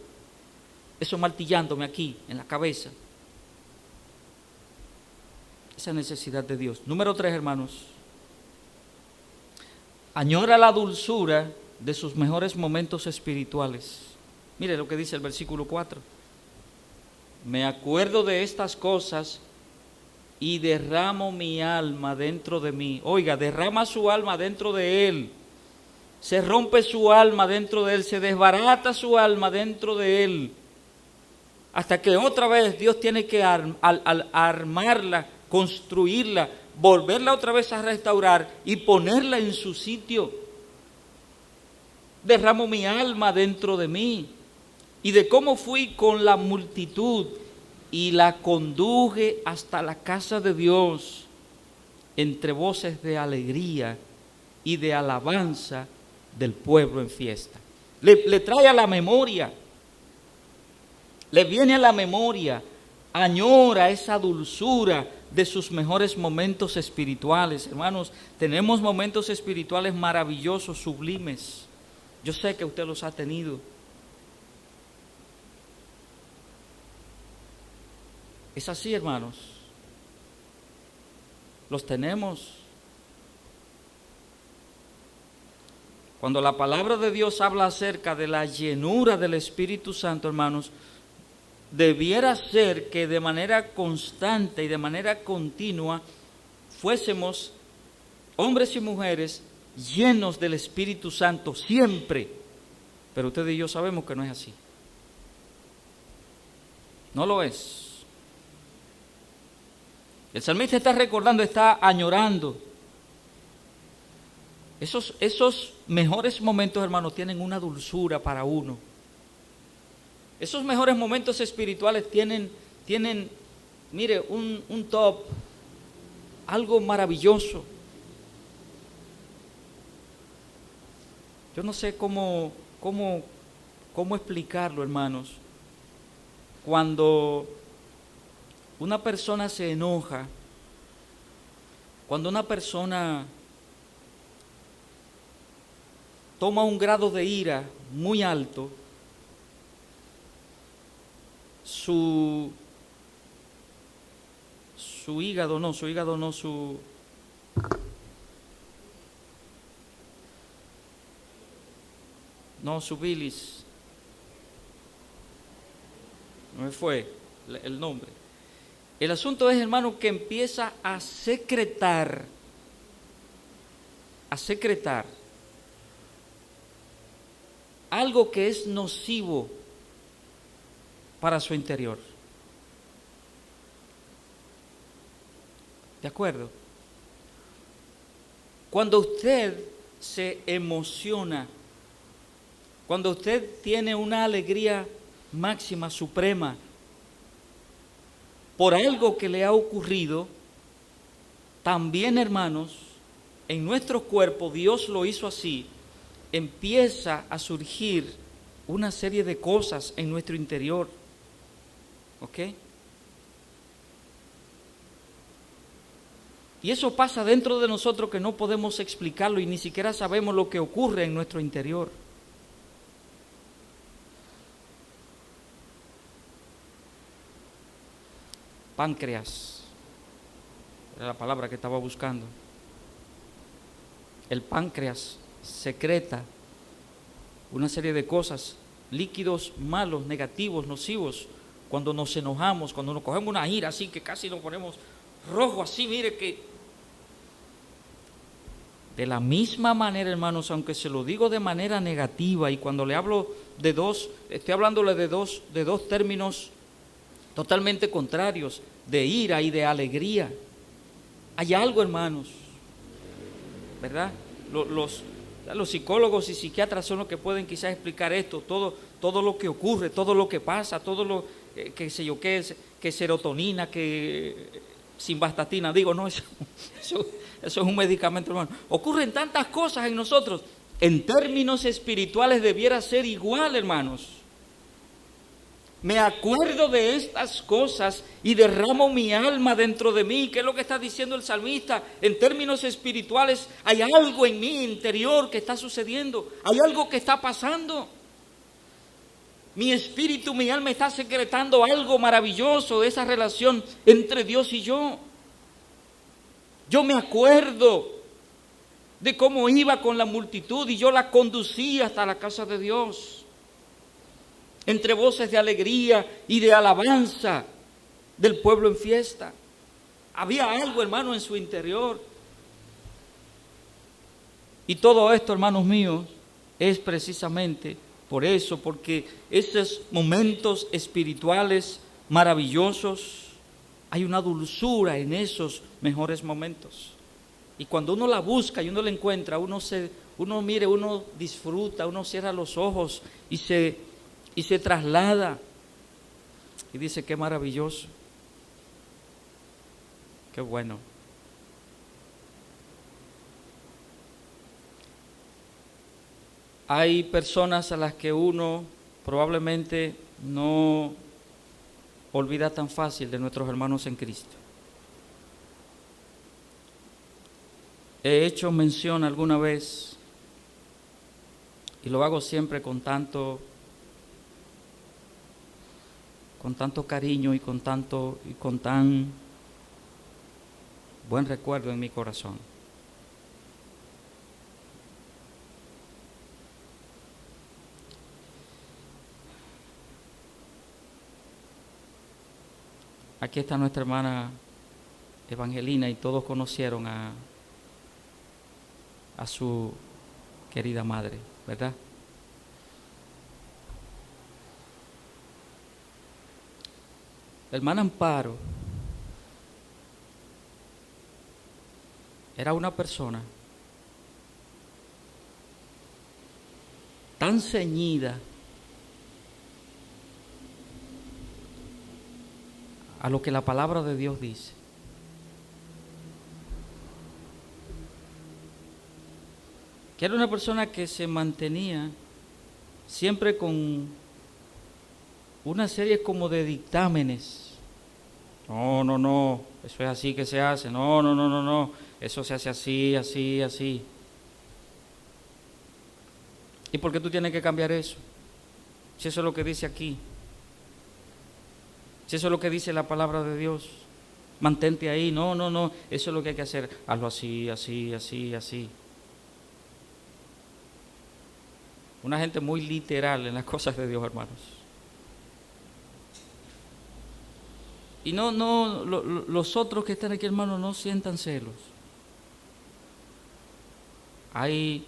Eso martillándome aquí, en la cabeza. Esa necesidad de Dios. Número 3, hermanos. Añora la dulzura de sus mejores momentos espirituales. Mire lo que dice el versículo 4. Me acuerdo de estas cosas y derramo mi alma dentro de mí. Oiga, derrama su alma dentro de él. Se rompe su alma dentro de él, se desbarata su alma dentro de él. Hasta que otra vez Dios tiene que armarla, construirla, volverla otra vez a restaurar y ponerla en su sitio. Derramo mi alma dentro de mí. Y de cómo fui con la multitud y la conduje hasta la casa de Dios, entre voces de alegría y de alabanza del pueblo en fiesta. Le trae a la memoria, le viene a la memoria, añora esa dulzura de sus mejores momentos espirituales. Hermanos, tenemos momentos espirituales maravillosos, sublimes. Yo sé que usted los ha tenido. Es así, hermanos. Los tenemos. Cuando la palabra de Dios habla acerca de la llenura del Espíritu Santo, hermanos, debiera ser que de manera constante y de manera continua fuésemos hombres y mujeres llenos del Espíritu Santo siempre. Pero usted y yo sabemos que no es así. No lo es. El salmista está recordando, está añorando. Esos mejores momentos, hermanos, tienen una dulzura para uno. Esos mejores momentos espirituales tienen mire, un top, algo maravilloso. Yo no sé cómo explicarlo, hermanos. Cuando una persona se enoja, cuando una persona toma un grado de ira muy alto, su bilis, no me fue el nombre. El asunto es, hermano, que empieza a secretar algo que es nocivo para su interior. ¿De acuerdo? Cuando usted se emociona, cuando usted tiene una alegría máxima, suprema, por algo que le ha ocurrido, también, hermanos, en nuestro cuerpo, Dios lo hizo así, empieza a surgir una serie de cosas en nuestro interior. ¿Ok? Y eso pasa dentro de nosotros que no podemos explicarlo y ni siquiera sabemos lo que ocurre en nuestro interior. Páncreas, era la palabra que estaba buscando. El páncreas secreta una serie de cosas, líquidos malos, negativos, nocivos, cuando nos enojamos, cuando nos cogemos una ira así que casi nos ponemos rojo así, mire que... De la misma manera, hermanos, aunque se lo digo de manera negativa, y cuando le hablo de dos, estoy hablándole de dos términos totalmente contrarios, de ira y de alegría. Hay algo, hermanos, ¿verdad? Los psicólogos y psiquiatras son los que pueden quizás explicar esto, todo lo que ocurre, todo lo que pasa, todo lo que serotonina, que simvastatina, digo, no, eso es un medicamento, hermano. Ocurren tantas cosas en nosotros. En términos espirituales debiera ser igual, hermanos. Me acuerdo de estas cosas y derramo mi alma dentro de mí. ¿Qué es lo que está diciendo el salmista? En términos espirituales hay algo en mi interior que está sucediendo. Hay algo que está pasando. Mi espíritu, mi alma está secretando algo maravilloso de esa relación entre Dios y yo. Yo me acuerdo de cómo iba con la multitud y yo la conducía hasta la casa de Dios. Entre voces de alegría y de alabanza del pueblo en fiesta. Había algo, hermano, en su interior. Y todo esto, hermanos míos, es precisamente por eso, porque esos momentos espirituales maravillosos, hay una dulzura en esos mejores momentos. Y cuando uno la busca y uno la encuentra, uno disfruta, uno cierra los ojos y se traslada. Y dice, qué maravilloso, qué bueno. Hay personas a las que uno probablemente no olvida tan fácil de nuestros hermanos en Cristo. He hecho mención alguna vez, y lo hago siempre con tanto cariño y con tan buen recuerdo en mi corazón. Aquí está nuestra hermana Evangelina y todos conocieron a su querida madre, ¿verdad? La hermana Amparo era una persona tan ceñida a lo que la palabra de Dios dice, que era una persona que se mantenía siempre con una serie como de dictámenes. No, no, no, eso es así que se hace. No, no, no, no, no, eso se hace así, así, así. ¿Y por qué tú tienes que cambiar eso? Si eso es lo que dice aquí. Si eso es lo que dice la palabra de Dios. Mantente ahí. No, no, no, eso es lo que hay que hacer. Hazlo así, así, así, así. Una gente muy literal en las cosas de Dios, hermanos. Y los otros que están aquí, hermanos, no sientan celos. Hay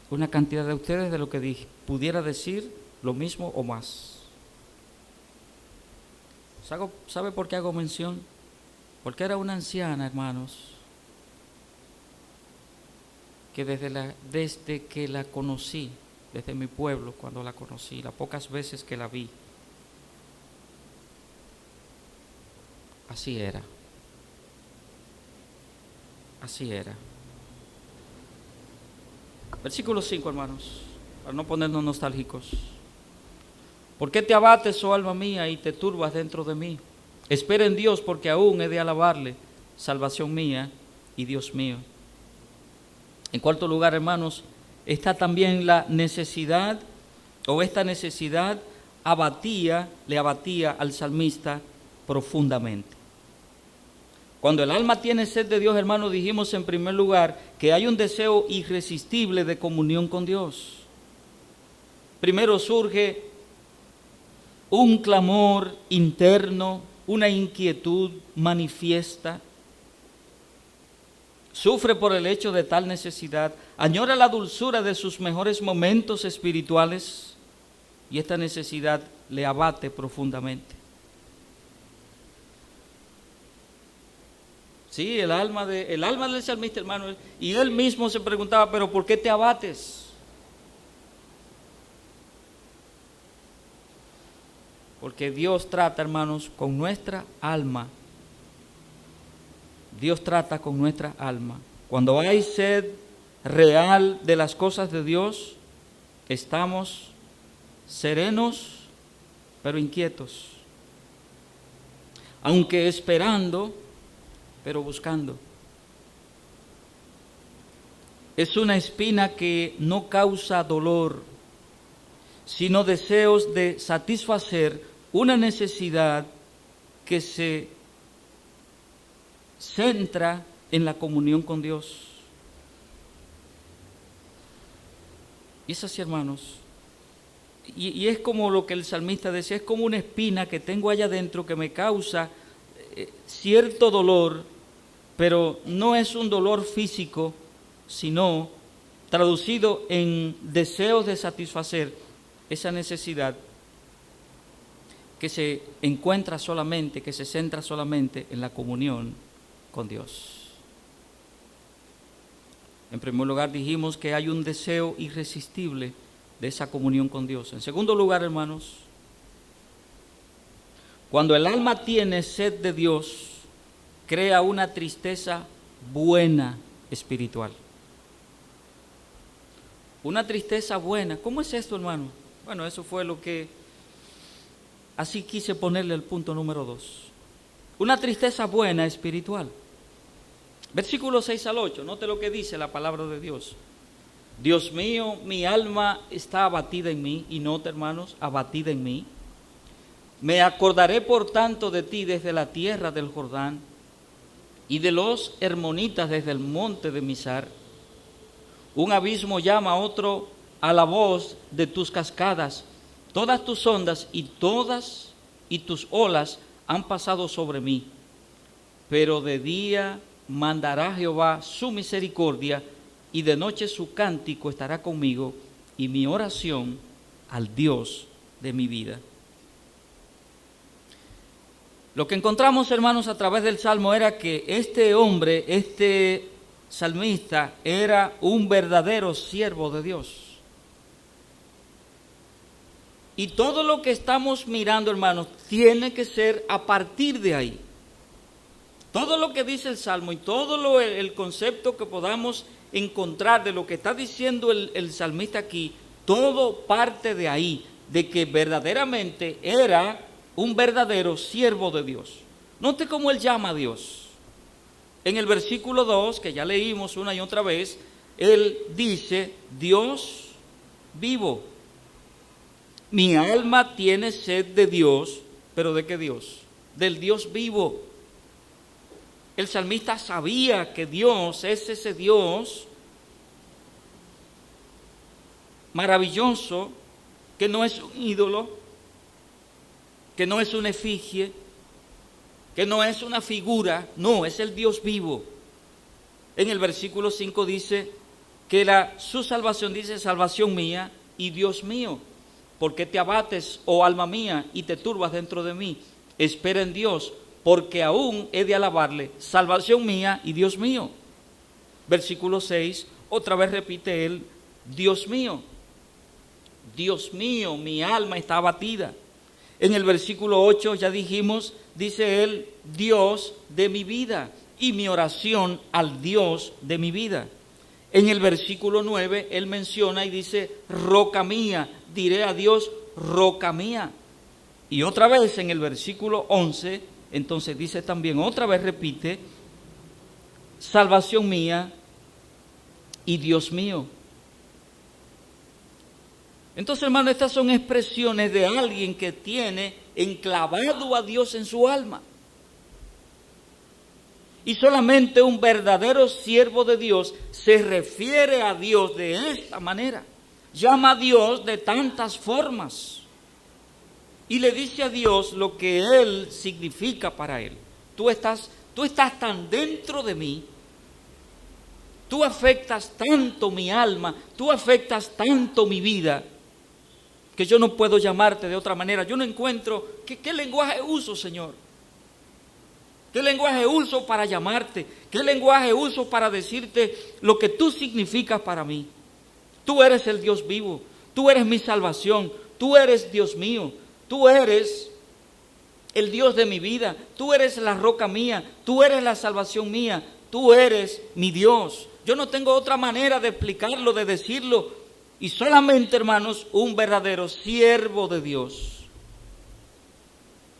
una cantidad de ustedes de lo que pudiera decir lo mismo o más. ¿Sabe por qué hago mención? Porque era una anciana, hermanos, que desde que la conocí, desde mi pueblo, cuando la conocí, las pocas veces que la vi, así era. Así era. Versículo 5, hermanos, para no ponernos nostálgicos. ¿Por qué te abates, oh alma mía, y te turbas dentro de mí? Espera en Dios, porque aún he de alabarle, salvación mía y Dios mío. En cuarto lugar, hermanos, está también la necesidad, o esta necesidad le abatía al salmista profundamente. Cuando el alma tiene sed de Dios, hermanos, dijimos en primer lugar que hay un deseo irresistible de comunión con Dios. Primero surge un clamor interno, una inquietud manifiesta. Sufre por el hecho de tal necesidad, añora la dulzura de sus mejores momentos espirituales y esta necesidad le abate profundamente. Sí, el alma del salmista, hermano, y él mismo se preguntaba, pero ¿por qué te abates? Porque Dios trata, hermanos, con nuestra alma. Dios trata con nuestra alma. Cuando hay sed real de las cosas de Dios, estamos serenos, pero inquietos. Aunque esperando, pero buscando. Es una espina que no causa dolor, sino deseos de satisfacer una necesidad que se centra en la comunión con Dios. Y es así, hermanos. Y es como lo que el salmista decía, es como una espina que tengo allá adentro que me causa cierto dolor, pero no es un dolor físico, sino traducido en deseos de satisfacer esa necesidad que se encuentra solamente, que se centra solamente en la comunión con Dios. En primer lugar dijimos que hay un deseo irresistible de esa comunión con Dios. En segundo lugar, hermanos, cuando el alma tiene sed de Dios, crea una tristeza buena espiritual. Una tristeza buena. ¿Cómo es esto, hermano? Bueno, eso fue lo que... Así quise ponerle el punto número 2. Una tristeza buena espiritual. Versículo 6 al 8, note lo que dice la palabra de Dios. Dios mío, mi alma está abatida en mí, y note, hermanos, abatida en mí. Me acordaré por tanto de ti desde la tierra del Jordán, y de los hermonitas desde el monte de Mizar. Un abismo llama a otro a la voz de tus cascadas. Todas tus ondas y tus olas han pasado sobre mí. Pero de día mandará Jehová su misericordia, y de noche su cántico estará conmigo, y mi oración al Dios de mi vida. Lo que encontramos, hermanos, a través del Salmo era que este hombre, este salmista, era un verdadero siervo de Dios. Y todo lo que estamos mirando, hermanos, tiene que ser a partir de ahí. Todo lo que dice el Salmo y todo el concepto que podamos encontrar de lo que está diciendo el salmista aquí, todo parte de ahí, de que verdaderamente era un verdadero siervo de Dios. Note cómo él llama a Dios. En el versículo 2, que ya leímos una y otra vez, él dice, Dios vivo. Mi alma tiene sed de Dios, ¿pero de qué Dios? Del Dios vivo. El salmista sabía que Dios es ese Dios maravilloso, que no es un ídolo, que no es una efigie, que no es una figura, no, es el Dios vivo. En el versículo 5 dice que su salvación, dice, salvación mía y Dios mío. ¿Por qué te abates, oh alma mía, y te turbas dentro de mí? Espera en Dios, porque aún he de alabarle, salvación mía y Dios mío. Versículo 6, otra vez repite él, Dios mío, mi alma está abatida. En el versículo 8 ya dijimos, dice él, Dios de mi vida, y mi oración al Dios de mi vida. En el versículo 9 él menciona y dice, roca mía, diré a Dios, roca mía. Y otra vez en el versículo 11, entonces dice también, otra vez repite, salvación mía y Dios mío. Entonces, hermano, estas son expresiones de alguien que tiene enclavado a Dios en su alma. Y solamente un verdadero siervo de Dios se refiere a Dios de esta manera. Llama a Dios de tantas formas. Y le dice a Dios lo que Él significa para Él. Tú estás tan dentro de mí, tú afectas tanto mi alma, tú afectas tanto mi vida, que yo no puedo llamarte de otra manera. Yo no encuentro, ¿qué lenguaje uso, Señor? ¿Qué lenguaje uso para llamarte? ¿Qué lenguaje uso para decirte lo que tú significas para mí? Tú eres el Dios vivo, tú eres mi salvación, tú eres Dios mío, tú eres el Dios de mi vida, tú eres la roca mía, tú eres la salvación mía, tú eres mi Dios. Yo no tengo otra manera de explicarlo, de decirlo. Y solamente, hermanos, un verdadero siervo de Dios,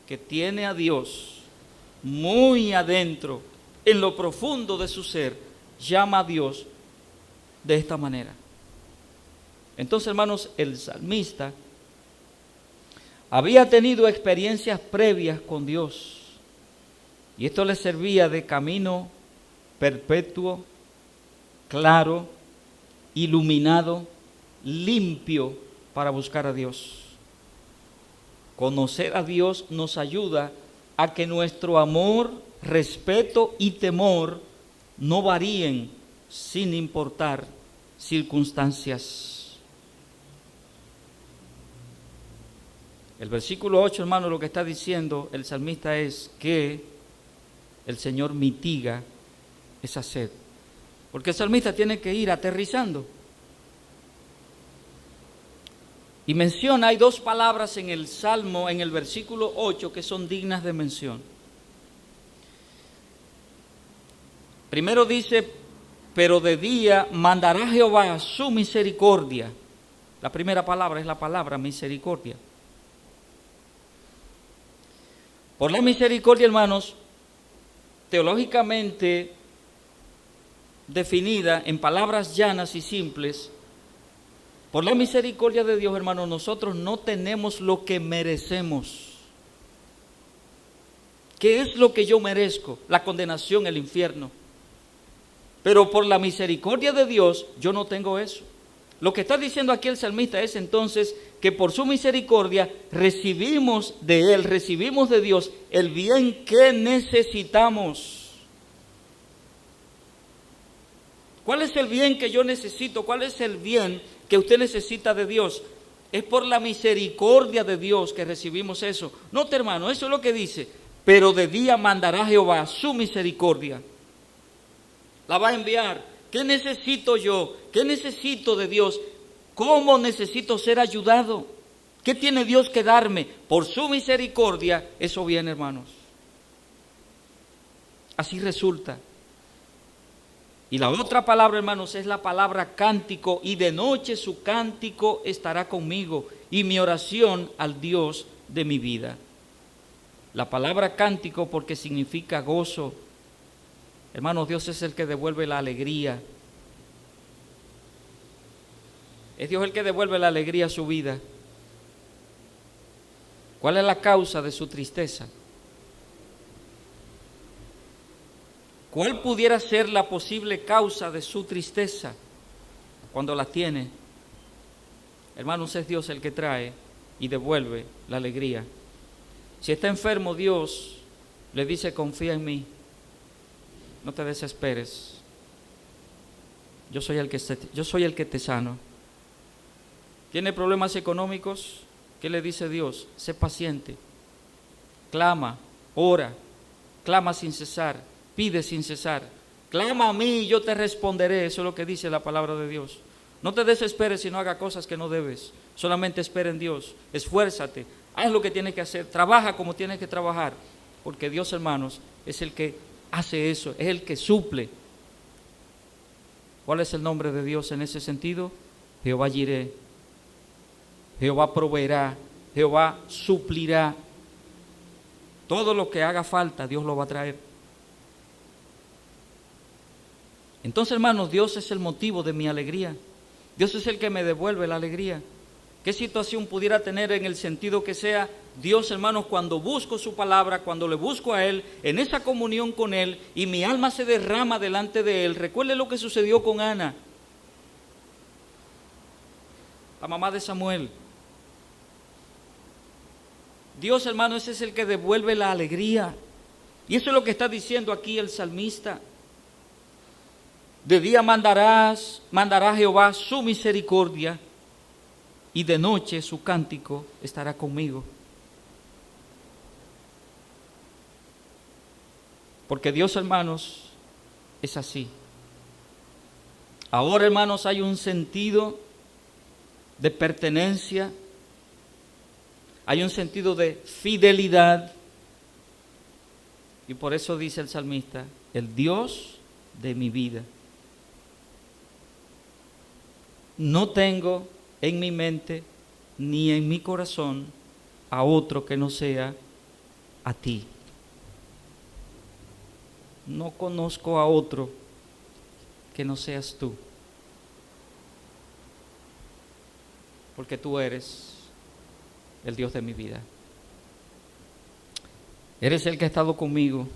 que tiene a Dios muy adentro, en lo profundo de su ser, llama a Dios de esta manera. Entonces, hermanos, el salmista había tenido experiencias previas con Dios, y esto le servía de camino perpetuo, claro, iluminado, limpio para buscar a Dios. Conocer a Dios nos ayuda a que nuestro amor, respeto y temor no varíen sin importar circunstancias. El versículo 8, hermano, lo que está diciendo el salmista es que el Señor mitiga esa sed. Porque el salmista tiene que ir aterrizando. Y menciona, hay dos palabras en el Salmo, en el versículo 8, que son dignas de mención. Primero dice, pero de día mandará Jehová su misericordia. La primera palabra es la palabra misericordia. Por la misericordia, hermanos, teológicamente definida en palabras llanas y simples, por la misericordia de Dios, hermanos, nosotros no tenemos lo que merecemos. ¿Qué es lo que yo merezco? La condenación, el infierno. Pero por la misericordia de Dios, yo no tengo eso. Lo que está diciendo aquí el salmista es entonces que por su misericordia recibimos de Él, recibimos de Dios el bien que necesitamos. ¿Cuál es el bien que yo necesito? ¿Cuál es el bien que usted necesita de Dios? Es por la misericordia de Dios que recibimos eso. Note, hermano, eso es lo que dice. Pero de día mandará Jehová su misericordia. La va a enviar. ¿Qué necesito yo? ¿Qué necesito de Dios? ¿Cómo necesito ser ayudado? ¿Qué tiene Dios que darme? Por su misericordia, eso viene, hermanos. Así resulta. Y la otra palabra, hermanos, es la palabra cántico, y de noche su cántico estará conmigo, y mi oración al Dios de mi vida. La palabra cántico porque significa gozo. Hermanos, Dios es el que devuelve la alegría. Es Dios el que devuelve la alegría a su vida. ¿Cuál es la causa de su tristeza? ¿Cuál pudiera ser la posible causa de su tristeza cuando la tiene? Hermanos, es Dios el que trae y devuelve la alegría. Si está enfermo, Dios le dice: confía en mí, no te desesperes. Yo soy el que te sano. ¿Tiene problemas económicos? ¿Qué le dice Dios? Sé paciente, clama, ora, clama sin cesar, pide sin cesar. Clama a mí y yo te responderé. Eso es lo que dice la palabra de Dios. No te desesperes y no hagas cosas que no debes. Solamente espera en Dios. Esfuérzate. Haz lo que tienes que hacer. Trabaja como tienes que trabajar. Porque Dios, hermanos, es el que hace eso. Es el que suple. ¿Cuál es el nombre de Dios en ese sentido? Jehová Jireh. Jehová proveerá. Jehová suplirá. Todo lo que haga falta, Dios lo va a traer. Entonces, hermanos, Dios es el motivo de mi alegría. Dios es el que me devuelve la alegría. ¿Qué situación pudiera tener en el sentido que sea? Dios, hermanos, cuando busco su palabra, cuando le busco a Él, en esa comunión con Él, y mi alma se derrama delante de Él. Recuerde lo que sucedió con Ana, la mamá de Samuel. Dios, hermanos, ese es el que devuelve la alegría. Y eso es lo que está diciendo aquí el salmista. De día mandará Jehová su misericordia, y de noche su cántico estará conmigo. Porque Dios, hermanos, es así. Ahora, hermanos, hay un sentido de pertenencia, hay un sentido de fidelidad, y por eso dice el salmista: el Dios de mi vida. No tengo en mi mente ni en mi corazón a otro que no sea a ti. No conozco a otro que no seas tú, porque tú eres el Dios de mi vida. Eres el que ha estado conmigo.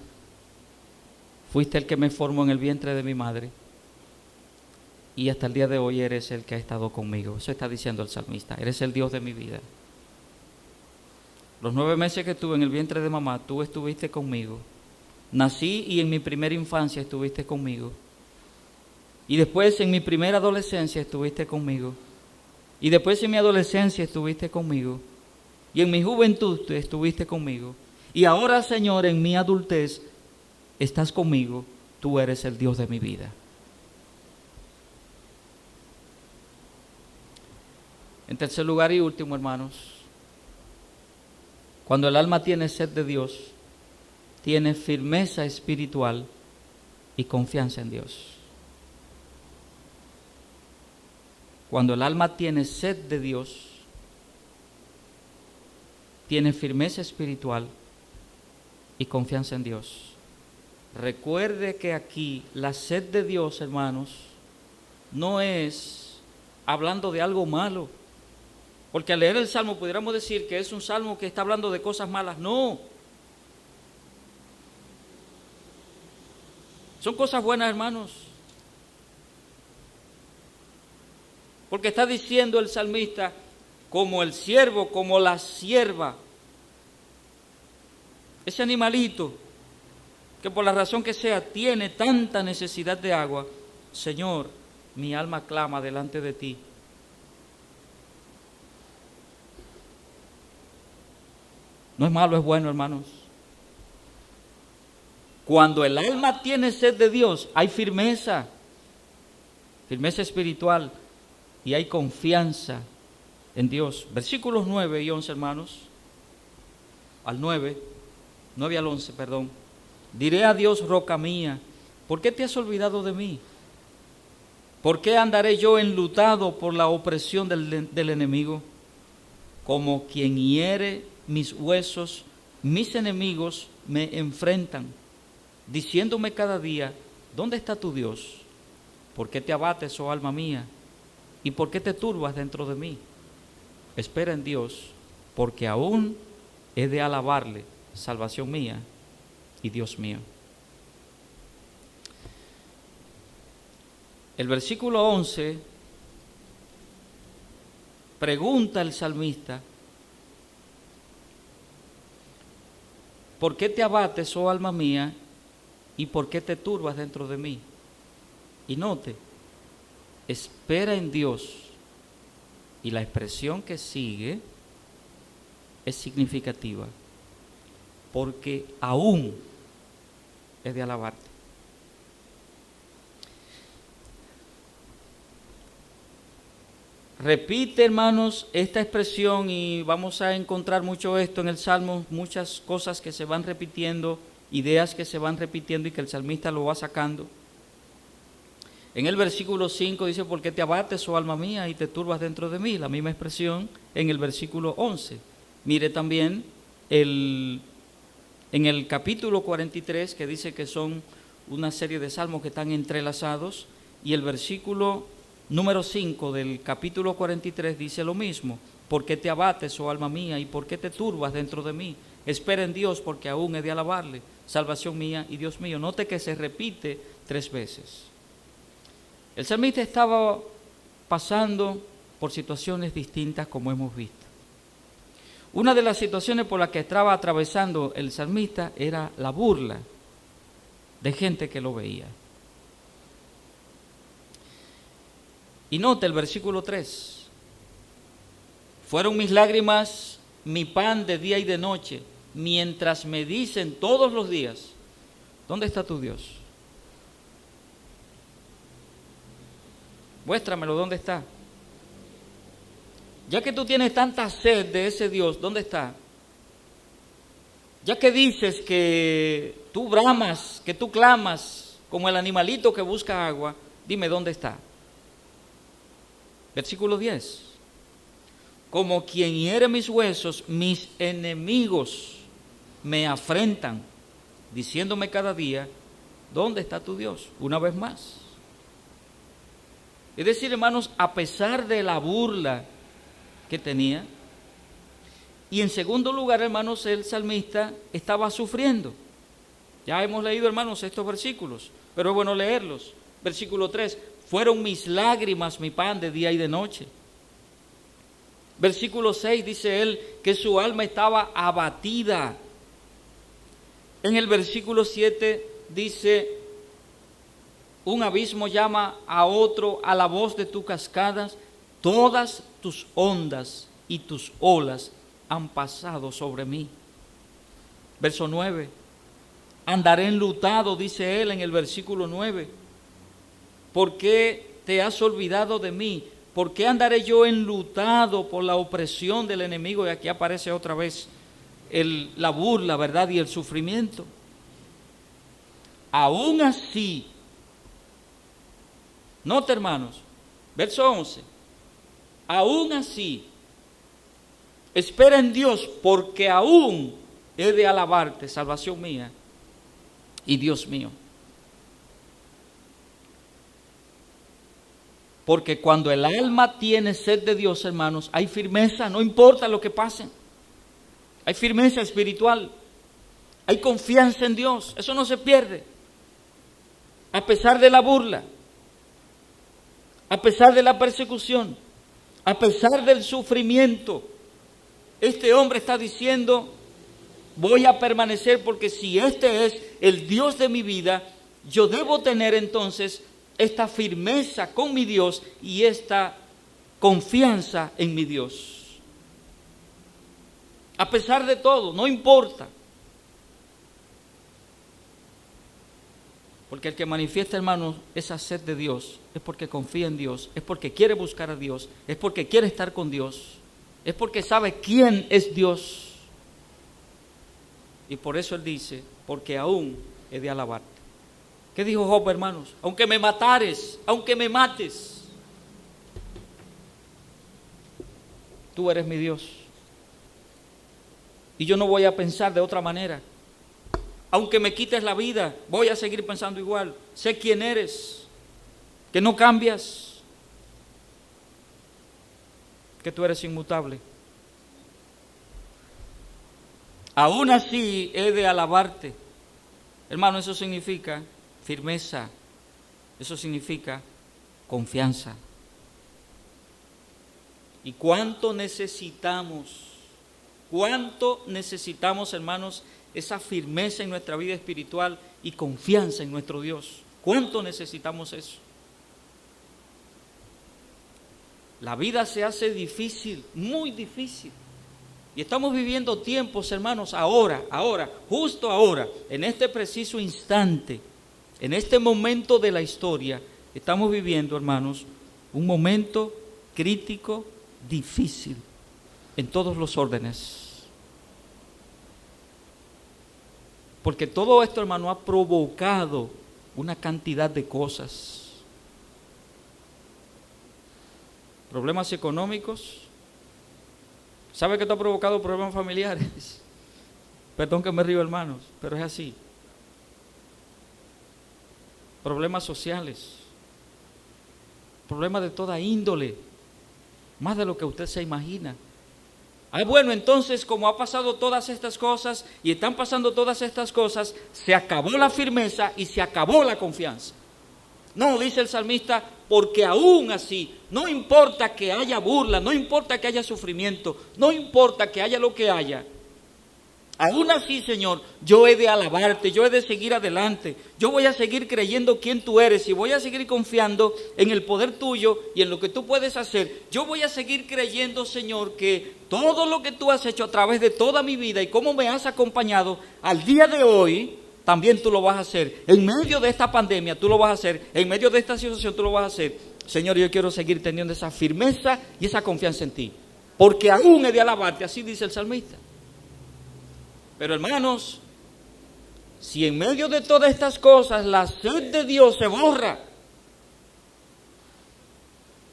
Fuiste el que me formó en el vientre de mi madre. Y hasta el día de hoy eres el que ha estado conmigo. Eso está diciendo el salmista. Eres el Dios de mi vida. Los 9 meses que estuve en el vientre de mamá, tú estuviste conmigo. Nací y en mi primera infancia estuviste conmigo. Y después en mi primera adolescencia estuviste conmigo. Y después en mi adolescencia estuviste conmigo. Y en mi juventud estuviste conmigo. Y ahora, Señor, en mi adultez estás conmigo. Tú eres el Dios de mi vida. En tercer lugar y último, hermanos, cuando el alma tiene sed de Dios, tiene firmeza espiritual y confianza en Dios. Cuando el alma tiene sed de Dios, tiene firmeza espiritual y confianza en Dios. Recuerde que aquí la sed de Dios, hermanos, no es hablando de algo malo. Porque al leer el Salmo pudiéramos decir que es un Salmo que está hablando de cosas malas. No. Son cosas buenas, hermanos. Porque está diciendo el salmista, como el siervo, como la sierva, ese animalito que por la razón que sea tiene tanta necesidad de agua, Señor, mi alma clama delante de ti. No es malo, es bueno, hermanos. Cuando el alma tiene sed de Dios, hay firmeza espiritual, y hay confianza en Dios. Versículos 9 y 11, hermanos. Al 9 al 11, perdón. Diré a Dios, roca mía, ¿por qué te has olvidado de mí? ¿Por qué andaré yo enlutado por la opresión del enemigo? Como quien hiere mis huesos, mis enemigos me enfrentan, diciéndome cada día, ¿dónde está tu Dios? ¿Por qué te abates, oh alma mía? ¿Y por qué te turbas dentro de mí? Espera en Dios, porque aún he de alabarle, salvación mía y Dios mío. El versículo 11 pregunta el salmista, ¿por qué te abates, oh alma mía, y por qué te turbas dentro de mí? Y note, espera en Dios, y la expresión que sigue es significativa, porque aún he de alabarte. Repite, hermanos, esta expresión, y vamos a encontrar mucho esto en el Salmo, muchas cosas que se van repitiendo, ideas que se van repitiendo y que el salmista lo va sacando. En el versículo 5 dice, ¿por qué te abates, oh alma mía, y te turbas dentro de mí? La misma expresión en el versículo 11. Mire también en el capítulo 43, que dice que son una serie de salmos que están entrelazados, y el versículo número 5 del capítulo 43 dice lo mismo. ¿Por qué te abates, oh alma mía, y por qué te turbas dentro de mí? Espera en Dios, porque aún he de alabarle, salvación mía y Dios mío. Note que se repite 3 veces. El salmista estaba pasando por situaciones distintas, como hemos visto. Una de las situaciones por las que estaba atravesando el salmista era la burla de gente que lo veía. Y note el versículo 3. Fueron mis lágrimas mi pan de día y de noche, mientras me dicen todos los días, ¿dónde está tu Dios? Muéstramelo, ¿dónde está? Ya que tú tienes tanta sed de ese Dios, ¿dónde está? Ya que dices que tú bramas, que tú clamas como el animalito que busca agua, dime, ¿dónde está? Versículo 10. Como quien hiere mis huesos, mis enemigos me afrentan, diciéndome cada día, ¿dónde está tu Dios? Una vez más. Es decir, hermanos, a pesar de la burla que tenía, y en segundo lugar, hermanos, el salmista estaba sufriendo. Ya hemos leído, hermanos, estos versículos, pero es bueno leerlos. Versículo 3, fueron mis lágrimas mi pan de día y de noche. Versículo 6 dice él que su alma estaba abatida. En el versículo 7 dice, un abismo llama a otro a la voz de tus cascadas, todas tus ondas y tus olas han pasado sobre mí. Verso 9, andaré enlutado, dice él en el versículo 9. ¿Por qué te has olvidado de mí? ¿Por qué andaré yo enlutado por la opresión del enemigo? Y aquí aparece otra vez la burla, ¿verdad? Y el sufrimiento. Aún así, note, hermanos, verso 11, aún así, espera en Dios, porque aún he de alabarte, salvación mía y Dios mío. Porque cuando el alma tiene sed de Dios, hermanos, hay firmeza, no importa lo que pase. Hay firmeza espiritual, hay confianza en Dios, eso no se pierde. A pesar de la burla, a pesar de la persecución, a pesar del sufrimiento, este hombre está diciendo, voy a permanecer porque si este es el Dios de mi vida, yo debo tener entonces esta firmeza con mi Dios y esta confianza en mi Dios. A pesar de todo, no importa. Porque el que manifiesta, hermanos, esa sed de Dios es porque confía en Dios, es porque quiere buscar a Dios, es porque quiere estar con Dios, es porque sabe quién es Dios. Y por eso él dice, porque aún he de alabarte. ¿Qué dijo Job, hermanos? Aunque me matares, aunque me mates, tú eres mi Dios. Y yo no voy a pensar de otra manera. Aunque me quites la vida, voy a seguir pensando igual. Sé quién eres, que no cambias, que tú eres inmutable. Aún así he de alabarte. Hermano, eso significa firmeza, eso significa confianza. ¿Y cuánto necesitamos, hermanos, esa firmeza en nuestra vida espiritual y confianza en nuestro Dios? ¿Cuánto necesitamos eso? La vida se hace difícil, muy difícil. Y estamos viviendo tiempos, hermanos, ahora, justo ahora, en este preciso instante, en este momento de la historia, estamos viviendo, hermanos, un momento crítico, difícil, en todos los órdenes. Porque todo esto, hermano, ha provocado una cantidad de cosas. Problemas económicos. ¿Sabe que esto ha provocado problemas familiares? Perdón que me río, hermanos, pero es así. Problemas sociales. Problemas de toda índole. Más de lo que usted se imagina. Bueno, entonces, como ha pasado todas estas cosas y están pasando todas estas cosas, se acabó la firmeza y se acabó la confianza. No, dice el salmista, porque aún así, no importa que haya burla, no importa que haya sufrimiento, no importa que haya lo que haya, aún así, Señor, yo he de alabarte, yo he de seguir adelante, yo voy a seguir creyendo quién tú eres y voy a seguir confiando en el poder tuyo y en lo que tú puedes hacer. Yo voy a seguir creyendo, Señor, que todo lo que tú has hecho a través de toda mi vida y cómo me has acompañado al día de hoy, también tú lo vas a hacer. En medio de esta pandemia tú lo vas a hacer. En medio de esta situación tú lo vas a hacer. Señor, yo quiero seguir teniendo esa firmeza y esa confianza en ti. Porque aún he de alabarte, así dice el salmista. Pero hermanos, si en medio de todas estas cosas la sed de Dios se borra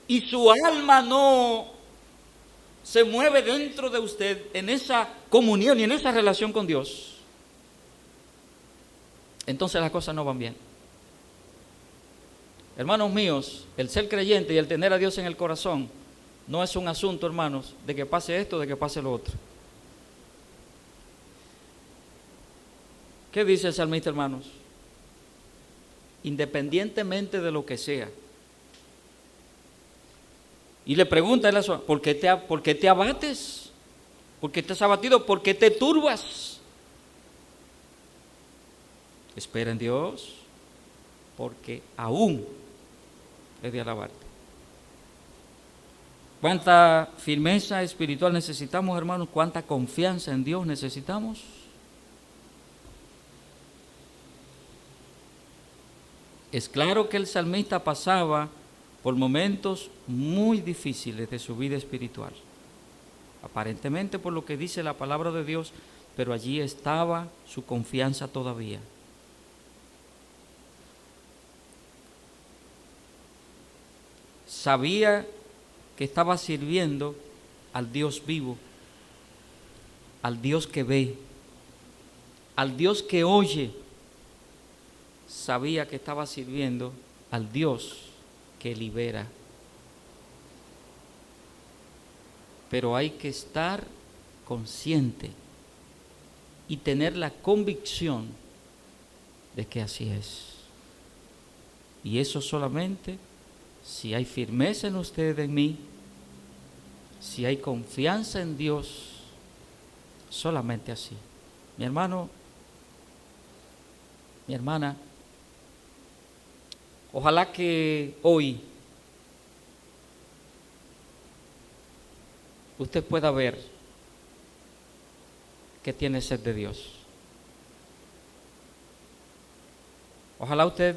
y su alma no se mueve dentro de usted en esa comunión y en esa relación con Dios, entonces las cosas no van bien. Hermanos míos, el ser creyente y el tener a Dios en el corazón no es un asunto, hermanos, de que pase esto, de que pase lo otro. ¿Qué dice el salmista, hermanos? Independientemente de lo que sea. Y le pregunta a él, ¿por qué te abates? ¿Por qué te has abatido? ¿Por qué te turbas? Espera en Dios, porque aún he de alabarte. ¿Cuánta firmeza espiritual necesitamos, hermanos? ¿Cuánta confianza en Dios necesitamos? Es claro que el salmista pasaba por momentos muy difíciles de su vida espiritual. Aparentemente por lo que dice la palabra de Dios, pero allí estaba su confianza todavía. Sabía que estaba sirviendo al Dios vivo, al Dios que ve, al Dios que oye. Sabía que estaba sirviendo al Dios que libera. Pero hay que estar consciente y tener la convicción de que así es. Y eso solamente si hay firmeza en usted, en mí, si hay confianza en Dios, solamente así. Mi hermano, mi hermana, ojalá que hoy usted pueda ver que tiene sed de Dios. Ojalá usted,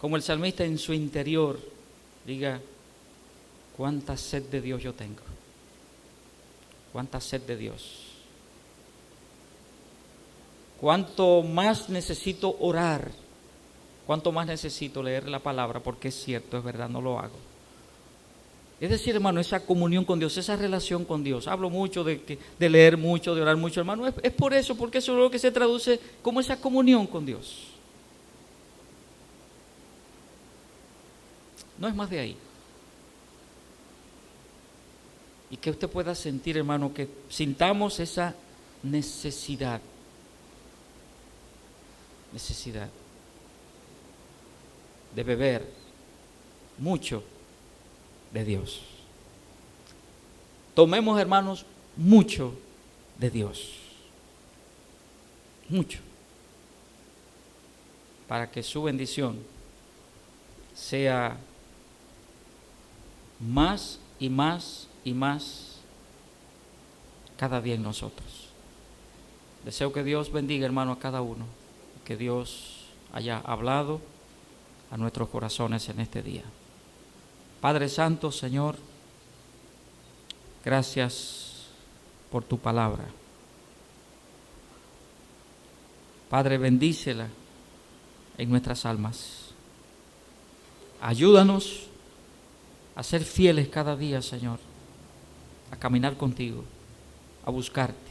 como el salmista en su interior, diga, cuánta sed de Dios yo tengo. Cuánta sed de Dios. cuánto más necesito orar, cuánto más necesito leer la palabra, porque es cierto, es verdad, no lo hago. Es decir, hermano, esa comunión con Dios, esa relación con Dios. Hablo mucho de leer mucho, de orar mucho, hermano. Es por eso, porque eso es lo que se traduce como esa comunión con Dios. No es más de ahí. Y que usted pueda sentir, hermano, que sintamos esa necesidad de beber mucho de Dios. Tomemos, hermanos, mucho de Dios. Mucho. Para que su bendición sea más y más y más cada día en nosotros. Deseo que Dios bendiga, hermano, a cada uno. Que Dios haya hablado a nuestros corazones en este día. Padre Santo, Señor, gracias por tu palabra. Padre, bendícela en nuestras almas. Ayúdanos a ser fieles cada día, Señor, a caminar contigo, a buscarte.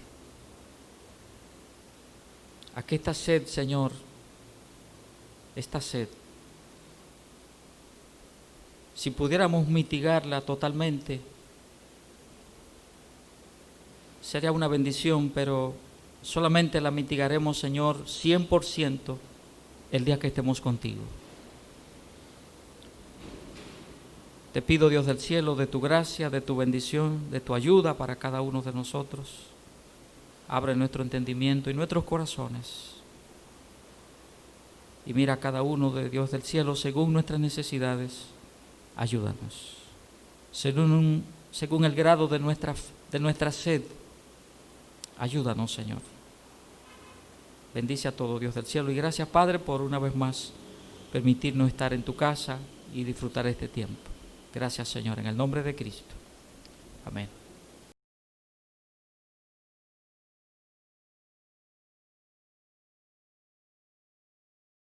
A que esta sed, Señor, esta sed, si pudiéramos mitigarla totalmente, sería una bendición, pero solamente la mitigaremos, Señor, 100% el día que estemos contigo. Te pido, Dios del cielo, de tu gracia, de tu bendición, de tu ayuda para cada uno de nosotros. Abre nuestro entendimiento y nuestros corazones. Y mira a cada uno, de Dios del cielo, según nuestras necesidades. Ayúdanos. Según el grado de nuestra sed. Ayúdanos, Señor. Bendice a todo, Dios del cielo. Y gracias, Padre, por una vez más permitirnos estar en tu casa y disfrutar este tiempo. Gracias, Señor, en el nombre de Cristo. Amén.